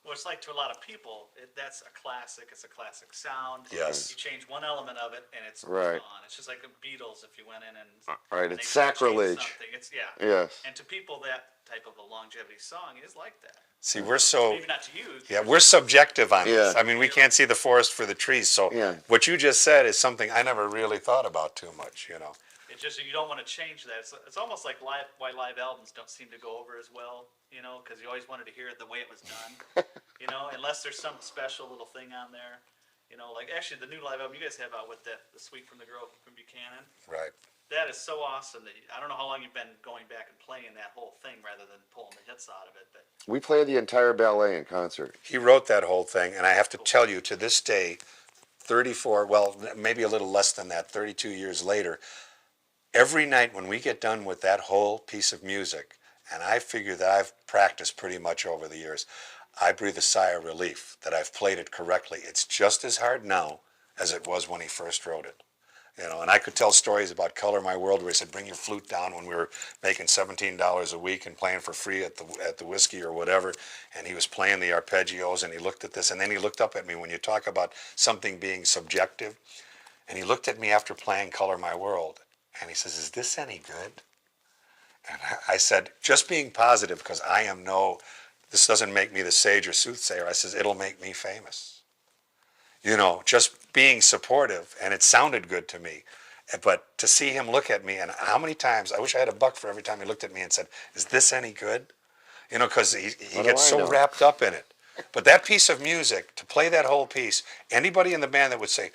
Well, it's like to a lot of people, that's a classic. It's a classic sound. Yes. You change one element of it, and it's right. gone. It's just like the Beatles. If you went in and right, it's sacrilege. It's Yes. And to people, that type of a longevity song is like that. See, we're so maybe not to you. Yeah, we're subjective on this. I mean, we can't see the forest for the trees. So what you just said is something I never really thought about too much. You know. It's just you don't want to change that. It's almost like why live albums don't seem to go over as well, you know, because you always wanted to hear it the way it was done, you know, unless there's some special little thing on there, you know, like actually the new live album you guys have out with the Sweet from the Girl from Buchanan. Right. That is so awesome. I don't know how long you've been going back and playing that whole thing rather than pulling the hits out of it, but we played the entire ballet in concert. He wrote that whole thing, and I have to tell you, to this day, 34, well, maybe a little less than that, 32 years later, Every night when we get done with that whole piece of music, and I figure that I've practiced pretty much over the years, I breathe a sigh of relief that I've played it correctly. It's just as hard now as it was when he first wrote it. You know, and I could tell stories about Color My World where he said, bring your flute down when we were making $17 a week and playing for free at the whiskey or whatever. And he was playing the arpeggios and he looked at this and then he looked up at me when you talk about something being subjective. And he looked at me after playing Color My World and he says, is this any good? And I said, just being positive because this doesn't make me the sage or soothsayer. I says, it'll make me famous. You know, just being supportive, and it sounded good to me. But to see him look at me, and how many times, I wish I had a buck for every time he looked at me and said, is this any good? You know, because he gets so wrapped up in it. But that piece of music, to play that whole piece, anybody in the band that would say,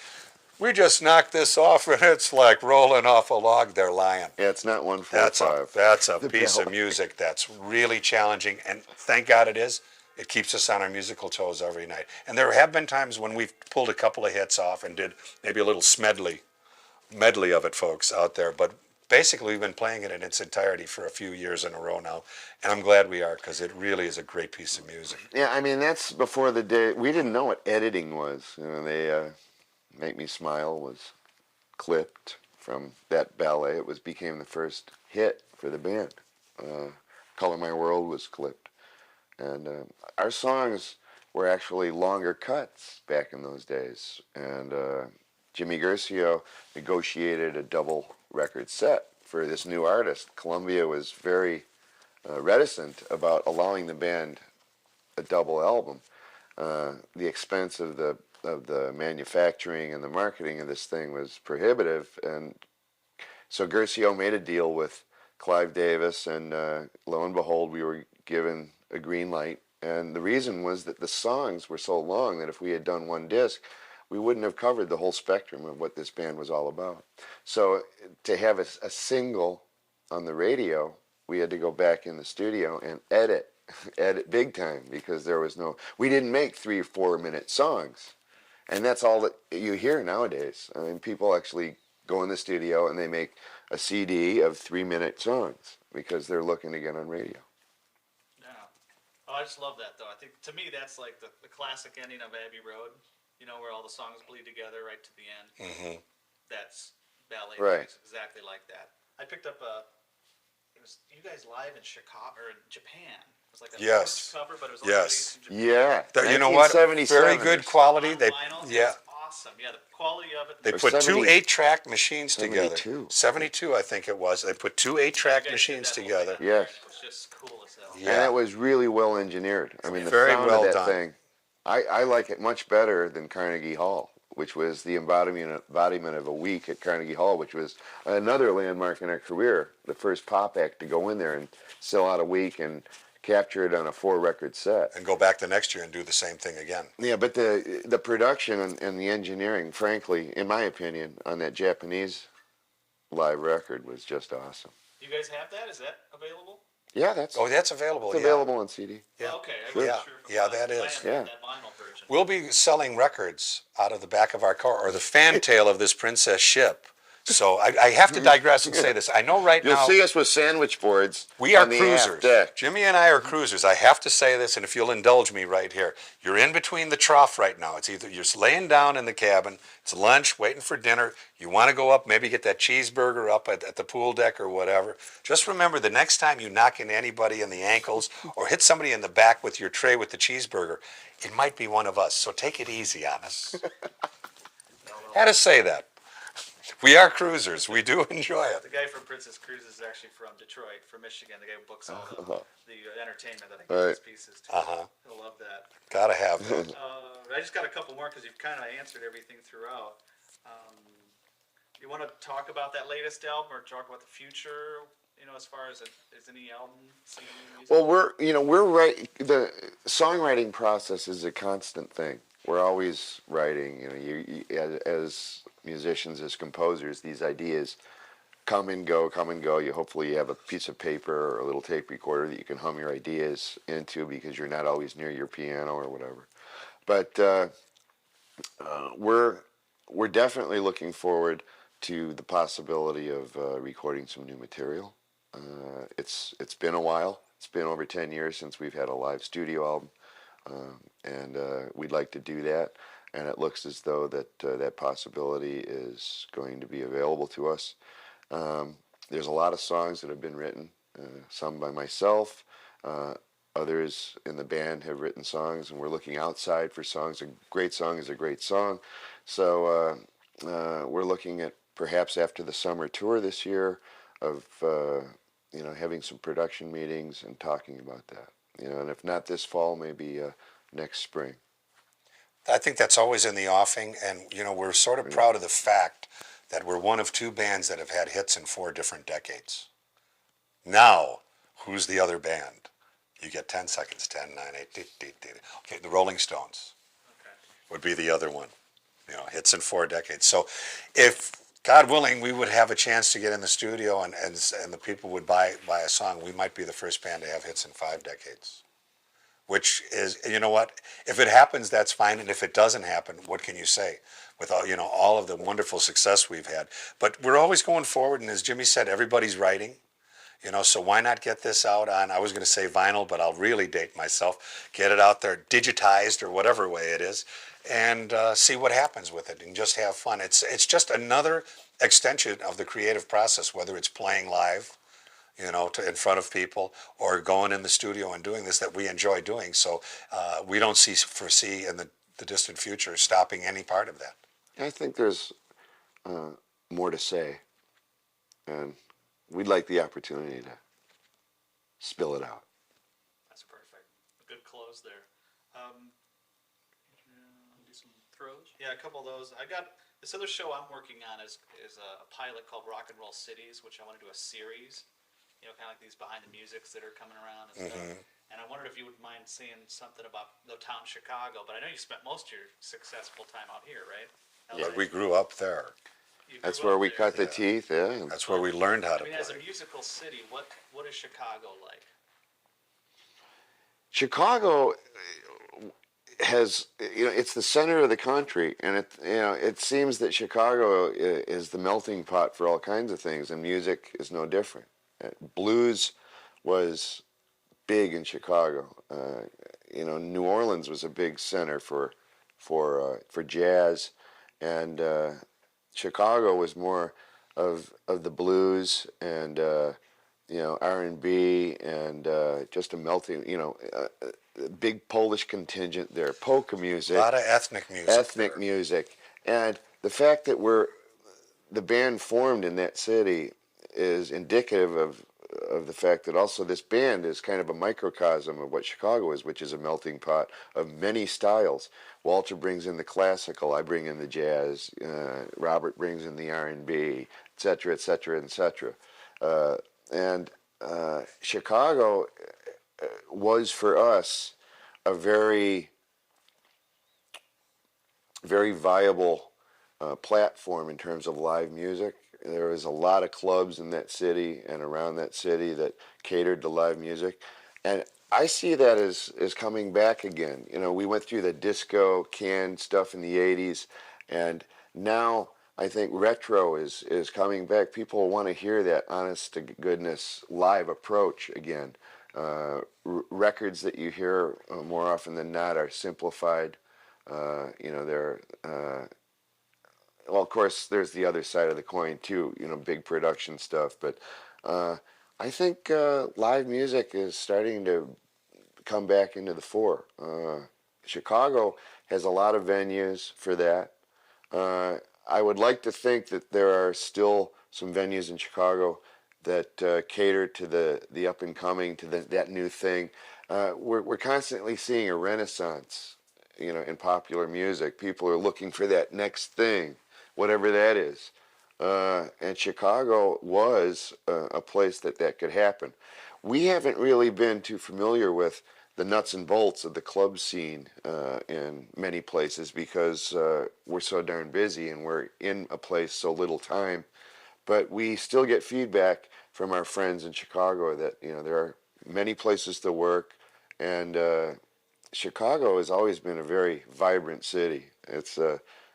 we just knocked this off and it's like rolling off a log, they're lying. Yeah, it's not 145. That's a piece of music that's really challenging, and thank God it is. It keeps us on our musical toes every night. And there have been times when we've pulled a couple of hits off and did maybe a little medley of it, folks, out there. But basically, we've been playing it in its entirety for a few years in a row now, and I'm glad we are because it really is a great piece of music. Yeah, I mean, that's before the day. We didn't know what editing was. You know, they Make Me Smile was clipped from that ballet. It became the first hit for the band. Color My World was clipped. And our songs were actually longer cuts back in those days. And Jimmy Guercio negotiated a double record set for this new artist. Columbia was very reticent about allowing the band a double album. The expense of the manufacturing and the marketing of this thing was prohibitive, and so Guercio made a deal with Clive Davis, and lo and behold, we were given a green light. And the reason was that the songs were so long that if we had done one disc, we wouldn't have covered the whole spectrum of what this band was all about. So to have a single on the radio, we had to go back in the studio and edit big time, because we didn't make 3 or 4 minute songs. And that's all that you hear nowadays. I mean, people actually go in the studio and they make a CD of 3-minute songs because they're looking to get on radio. Yeah. Oh, I just love that, though. I think, to me, that's like the classic ending of Abbey Road, you know, where all the songs bleed together right to the end. Mm-hmm. That's ballet. Right. It's exactly like that. I picked up it was you guys live in Chicago, or in Japan. It was like a Yes. cover, but it was only Yes. released in Japan. Yeah. You know what? 1977 Very good quality. On They vinyl, yeah. it's awesome. Yeah, the quality of it. They Or put 2 70 8-track machines together. 72. 72, I think it was. They put 2 8-track You guys did machines that whole together. thing. Yes. It was just cool as hell. Yeah. And it was really well engineered. I mean, the Very sound well of that done. thing, I like it much better than Carnegie Hall, which was the embodiment of a week at Carnegie Hall, which was another landmark in our career. The first pop act to go in there and sell out a week and capture it on a 4-record set. And go back the next year and do the same thing again. Yeah, but the production and the engineering, frankly, in my opinion, on that Japanese live record was just awesome. You guys have that? Is that available? Yeah, that's available. it's available on CD. Yeah. Oh, okay. I Sure. wasn't sure if it Yeah, was. that I is. have Yeah. that vinyl version. We'll be selling records out of the back of our car, or the fantail of this princess ship. So I have to digress and say this. I know right You'll now see us with sandwich boards. we are on the aft cruisers. deck. Jimmy and I are cruisers. I have to say this, and if you'll indulge me right here, you're in between the trough right now. It's either you're laying down in the cabin, it's lunch, waiting for dinner. You want to go up, maybe get that cheeseburger up at the pool deck or whatever. Just remember, the next time you knock into anybody in the ankles or hit somebody in the back with your tray with the cheeseburger, it might be one of us. So take it easy on us. Had to say that. We are cruisers. We do enjoy it. The guy from Princess Cruises is actually from Detroit, from Michigan. The guy who books all the entertainment that I give his pieces to. He'll love that. Gotta have that. I just got a couple more because you've kind of answered everything throughout. You want to talk about that latest album, or talk about the future? You know, as far as any album, CD music? Well, we're right. The songwriting process is a constant thing. We're always writing. You know, you as musicians, as composers, these ideas come and go. Hopefully you have a piece of paper or a little tape recorder that you can hum your ideas into, because you're not always near your piano or whatever. But we're definitely looking forward to the possibility of recording some new material. It's been a while. It's been over 10 years since we've had a live studio album, and we'd like to do that. And it looks as though that possibility is going to be available to us. There's a lot of songs that have been written, some by myself. Others in the band have written songs, and we're looking outside for songs. A great song is a great song. So we're looking at perhaps after the summer tour this year of having some production meetings and talking about that. And if not this fall, maybe next spring. I think that's always in the offing, and we're sort of proud of the fact that we're one of two bands that have had hits in 4 different decades. Now, who's the other band? You get 10 seconds, 10, 9, 8, Okay, the Rolling Stones would be the other one. Hits in 4 decades. So if, God willing, we would have a chance to get in the studio and the people would buy a song, we might be the first band to have hits in 5 decades. Which is, you know what? If it happens, that's fine. And if it doesn't happen, what can you say? With all of the wonderful success we've had. But we're always going forward. And as Jimmy said, everybody's writing. So why not get this out on, I was going to say vinyl, but I'll really date myself. Get it out there digitized or whatever way it is and see what happens with it and just have fun. It's just another extension of the creative process, whether it's playing live, in front of people, or going in the studio and doing this that we enjoy doing. So we don't foresee in the distant future stopping any part of that. I think there's more to say, and we'd like the opportunity to spill it out. That's perfect. A good close there. Do some throws. Yeah, a couple of those. I got this other show I'm working on is a pilot called Rock and Roll Cities, which I want to do a series. Kind of like these behind the musics that are coming around and stuff. And I wondered if you would mind saying something about the town Chicago. But I know you spent most of your successful time out here, right? But we grew up there. That's where we cut the teeth, yeah. That's where we learned how to as a play. musical city, what is Chicago like? Chicago has, it's the center of the country, and it seems that Chicago is the melting pot for all kinds of things, and music is no different. Blues was big in Chicago. New Orleans was a big center for jazz, and Chicago was more of the blues and R&B and just a melting, big Polish contingent there, polka music, A lot of ethnic music. And the fact that the band formed in that city is indicative of the fact that also this band is kind of a microcosm of what Chicago is, which is a melting pot of many styles. Walter brings in the classical, I bring in the jazz, Robert brings in the R&B, et cetera, et cetera, et cetera. And Chicago was for us a very, very viable platform in terms of live music. There was a lot of clubs in that city and around that city that catered to live music. And I see that as coming back again. We went through the disco canned stuff in the 80s, and now I think retro is coming back. People want to hear that honest to goodness live approach again. Records that you hear more often than not are simplified. They're well, of course, there's the other side of the coin too. Big production stuff. But I think live music is starting to come back into the fore. Chicago has a lot of venues for that. I would like to think that there are still some venues in Chicago that cater to the up and coming, to that new thing. We're constantly seeing a renaissance, in popular music. People are looking for that next thing, whatever that is. And Chicago was a place that could happen. We haven't really been too familiar with the nuts and bolts of the club scene in many places because we're so darn busy and we're in a place so little time. But we still get feedback from our friends in Chicago that there are many places to work, and Chicago has always been a very vibrant city. It's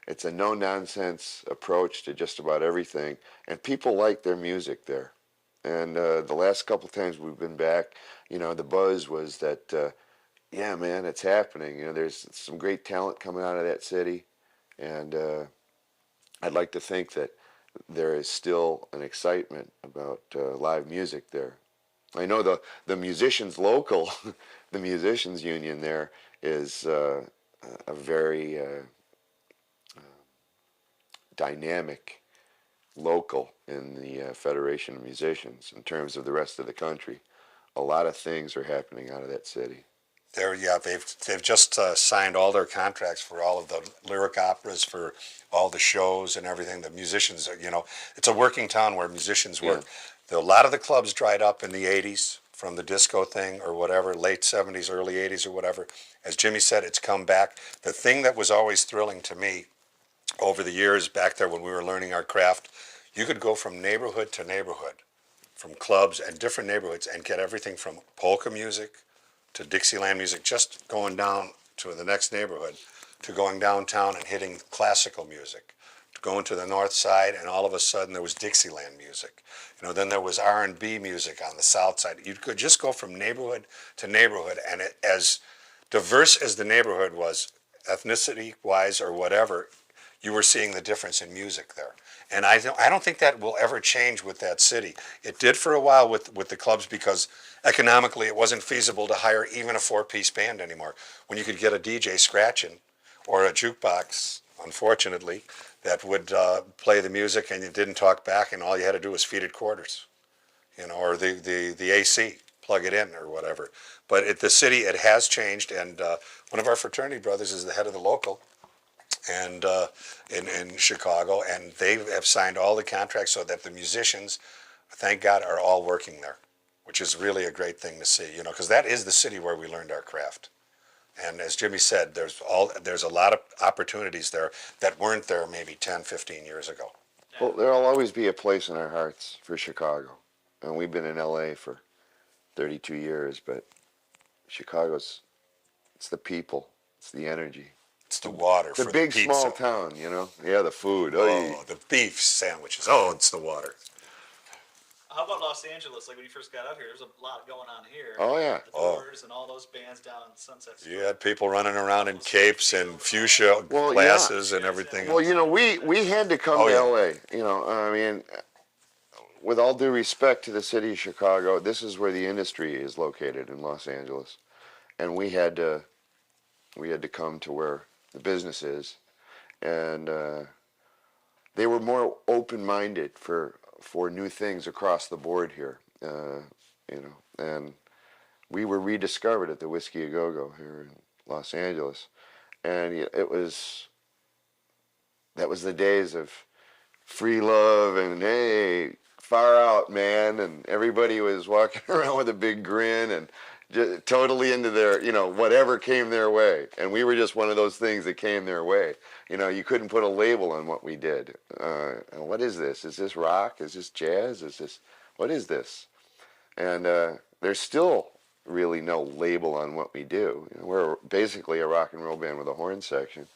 It's a no-nonsense approach to just about everything, and people like their music there. And the last couple times we've been back, the buzz was that, yeah, man, it's happening. There's some great talent coming out of that city, and I'd like to think that there is still an excitement about live music there. I know the musicians local, the musicians union there is a very dynamic local in the Federation of Musicians in terms of the rest of the country. A lot of things are happening out of that city. They've just signed all their contracts for all of the lyric operas, for all the shows and everything. The musicians, it's a working town where musicians work. A lot of the clubs dried up in the 80s from the disco thing or whatever, late 70s, early 80s or whatever. As Jimmy said, it's come back. The thing that was always thrilling to me over the years back there when we were learning our craft, you could go from neighborhood to neighborhood, from clubs and different neighborhoods, and get everything from polka music to Dixieland music, just going down to the next neighborhood, to going downtown and hitting classical music, to going to the north side, and all of a sudden there was Dixieland music. Then there was R&B music on the south side. You could just go from neighborhood to neighborhood, and as diverse as the neighborhood was, ethnicity-wise or whatever, you were seeing the difference in music there. And I don't think that will ever change with that city. It did for a while with the clubs because economically it wasn't feasible to hire even a four-piece band anymore. When you could get a DJ scratching or a jukebox, unfortunately, that would play the music and you didn't talk back and all you had to do was feed it quarters, or the AC, plug it in or whatever. But at the city, it has changed, and one of our fraternity brothers is the head of the local, and in Chicago, and they have signed all the contracts so that the musicians, thank God, are all working there, which is really a great thing to see, because that is the city where we learned our craft. And as Jimmy said, there's a lot of opportunities there that weren't there maybe 10, 15 years ago. Well, there'll always be a place in our hearts for Chicago. And we've been in LA for 32 years, but Chicago's, it's the people, it's the energy. It's the water It's for a big, the pizza. small town, Yeah, the food. Oh, the beef sandwiches. Oh, it's the water. How about Los Angeles? Like when you first got out here, there's a lot going on here. Oh, yeah. The Doors and all those bands down on Sunset Strip. You had people running around in capes and fuchsia glasses and everything. Well, we had to come to LA. I mean, with all due respect to the city of Chicago, this is where the industry is located in Los Angeles. And we had to come to where the business is. And they were more open-minded for new things across the board here, and we were rediscovered at the Whiskey A Go-Go here in Los Angeles, and that was the days of free love and hey, far out, man, and everybody was walking around with a big grin and just totally into their, whatever came their way, and we were just one of those things that came their way. You couldn't put a label on what we did. What is this? Is this rock? Is this jazz? What is this? And there's still really no label on what we do. We're basically a rock and roll band with a horn section,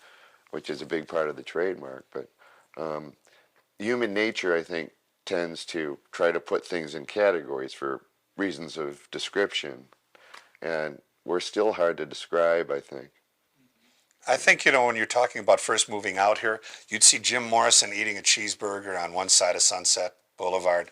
which is a big part of the trademark. But human nature, I think, tends to try to put things in categories for reasons of description. And we're still hard to describe, I think. I think, when you're talking about first moving out here, you'd see Jim Morrison eating a cheeseburger on one side of Sunset Boulevard.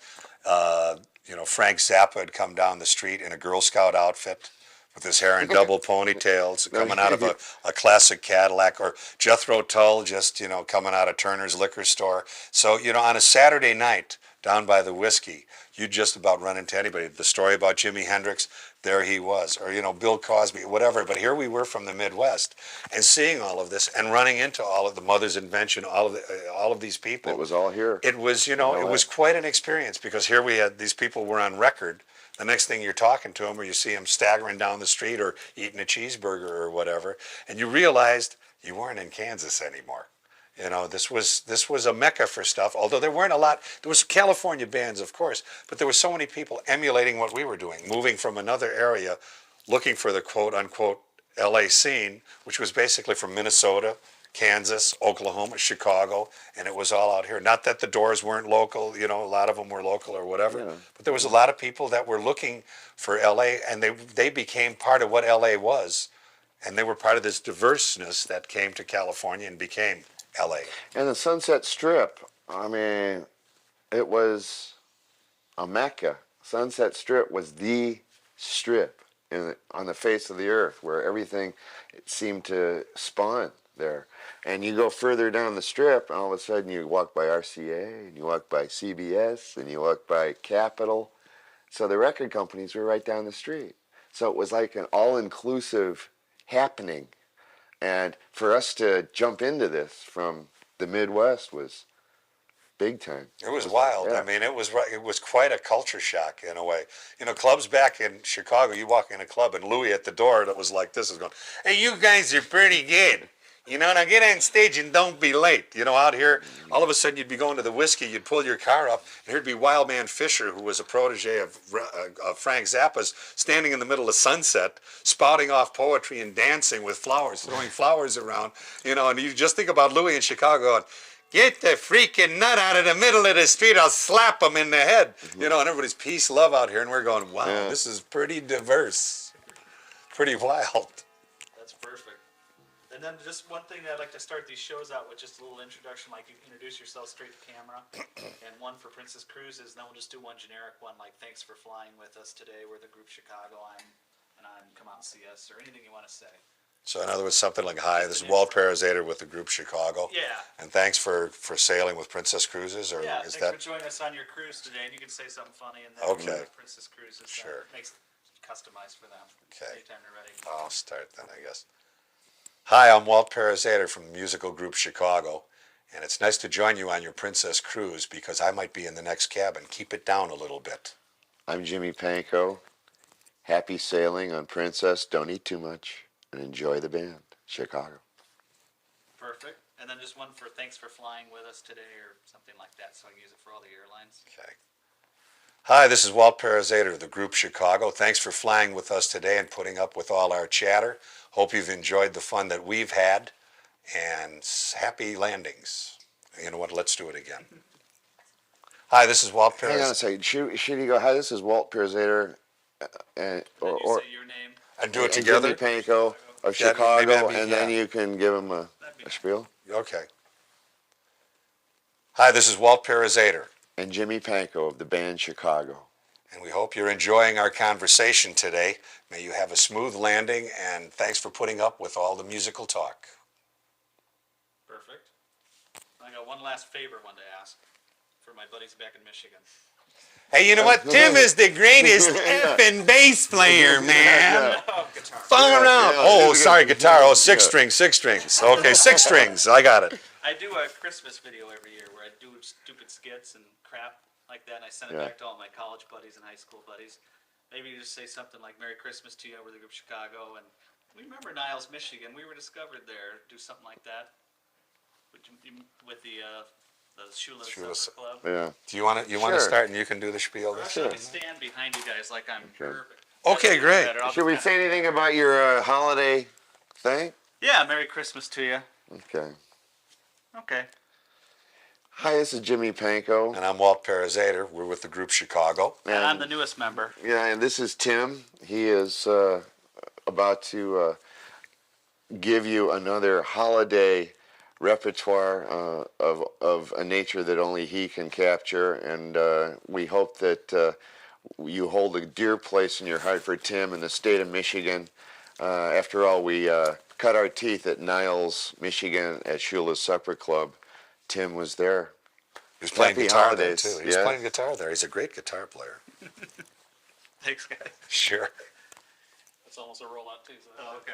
Frank Zappa had come down the street in a Girl Scout outfit with his hair in double ponytails, coming out of a classic Cadillac, or Jethro Tull just, coming out of Turner's liquor store. So, on a Saturday night down by the Whiskey, you'd just about run into anybody. The story about Jimi Hendrix, there he was, or, Bill Cosby, whatever. But here we were from the Midwest and seeing all of this and running into all of the Mother's Invention, all of these people. It was all here. It was, it was quite an experience, because here we had, these people were on record. The next thing you're talking to them, or you see them staggering down the street or eating a cheeseburger or whatever, and you realized you weren't in Kansas anymore. This was a mecca for stuff, although there weren't a lot. There was California bands, of course, but there were so many people emulating what we were doing, moving from another area, looking for the quote-unquote LA scene, which was basically from Minnesota, Kansas, Oklahoma, Chicago, and it was all out here. Not that the Doors weren't local, you know, a lot of them were local or whatever, Yeah. but there was a lot of people that were looking for LA, and they became part of what LA was, and they were part of this diverseness that came to California and became LA. And the Sunset Strip, I mean, it was a mecca. Sunset Strip was the strip on the face of the earth where everything it seemed to spawn there. And you go further down the strip, and all of a sudden you walk by RCA, and you walk by CBS, and you walk by Capitol. So the record companies were right down the street. So it was like an all-inclusive happening. And for us to jump into this from the Midwest was big time. It was wild. Yeah. I mean, it was quite a culture shock in a way. You know, clubs back in Chicago, you walk in a club and Louis at the door that was like this is going, "Hey, you guys are pretty good. You know, now get on stage and don't be late." You know, out here, all of a sudden you'd be going to the whiskey, you'd pull your car up, and here'd be Wildman Fisher, who was a protege of Frank Zappa's, standing in the middle of Sunset, spouting off poetry and dancing with flowers, throwing flowers around. You know, and you just think about Louis in Chicago going, "Get the freaking nut out of the middle of the street, I'll slap him in the head." You know, and everybody's peace, love out here, and we're going, wow, Yeah. this is pretty diverse, pretty wild. That's perfect. And then just one thing that I'd like to start these shows out with, just a little introduction, like you introduce yourself straight to camera, and one for Princess Cruises, and then we'll just do one generic one, like thanks for flying with us today. We're the group Chicago. I'm come out and see us, or anything you want to say. So in other words, something like, "Hi, this is Walt Parazater with the group Chicago. Yeah. And thanks for sailing with Princess Cruises," or Yeah, is thanks that? for joining us on your cruise today, and you can say something funny, and then Okay. Princess Cruises Sure. makes it customized for them. Okay. Anytime they're ready. I'll start then, I guess. Hi, I'm Walt Parazater from the musical group Chicago, and it's nice to join you on your Princess Cruise because I might be in the next cabin. Keep it down a little bit. I'm Jimmy Pankow. Happy sailing on Princess. Don't eat too much and enjoy the band. Chicago. Perfect. And then just one for thanks for flying with us today, or something like that, so I can use it for all the airlines. Okay. Hi, this is Walt Parazater of the group Chicago. Thanks for flying with us today and putting up with all our chatter. Hope you've enjoyed the fun that we've had, and happy landings. You know what? Let's do it again. Hi, this is Walt Hang on a Parazater. second. Should he go, "Hi, this is Walt Parazater," And or, you say your name. And do it and together? Jimmy Pankow of Yeah, maybe that'd Chicago, be- and then yeah. you can give him a spiel. Okay. Hi, this is Walt Parazater, And Jimmy Pankow of the band Chicago. and we hope you're enjoying our conversation today. May you have a smooth landing, and thanks for putting up with all the musical talk. Perfect. I got one last favor one to ask for my buddies back in Michigan. Hey, you know what? Tim is the greatest effing bass player, man. Oh, guitar. Far out. yeah, Oh, it's a sorry, good- guitar. Oh, yeah. six strings. Okay, 6 strings. I got it. I do a Christmas video every year where I do stupid skits and crap like that, and I send it Yeah. back to all my college buddies and high school buddies. Maybe you just say something like "Merry Christmas to you," we're the group Chicago, and we remember Niles, Michigan. We were discovered there. Do something like that. With the Shula Shula Supper Club. Yeah. Do you want to Sure. start and you can do the spiel? Or This? actually, I can stand behind you guys like I'm perfect. Okay, great. Better. I'll Should we just say anything about your holiday thing? Yeah, Merry Christmas to you. Okay. Okay. Hi, this is Jimmy Pankow. And I'm Walt Parazater. We're with the group Chicago. And I'm the newest member. Yeah, and this is Tim. He is about to give you another holiday repertoire of a nature that only he can capture, and we hope that you hold a dear place in your heart for Tim in the state of Michigan. After all, we cut our teeth at Niles, Michigan, at Shula's Supper Club. Tim was there. He was playing Happy guitar holidays, there, too. He was yeah. playing guitar there. He's a great guitar player. Thanks, guys. Sure. It's almost a rollout too. So. Oh, okay.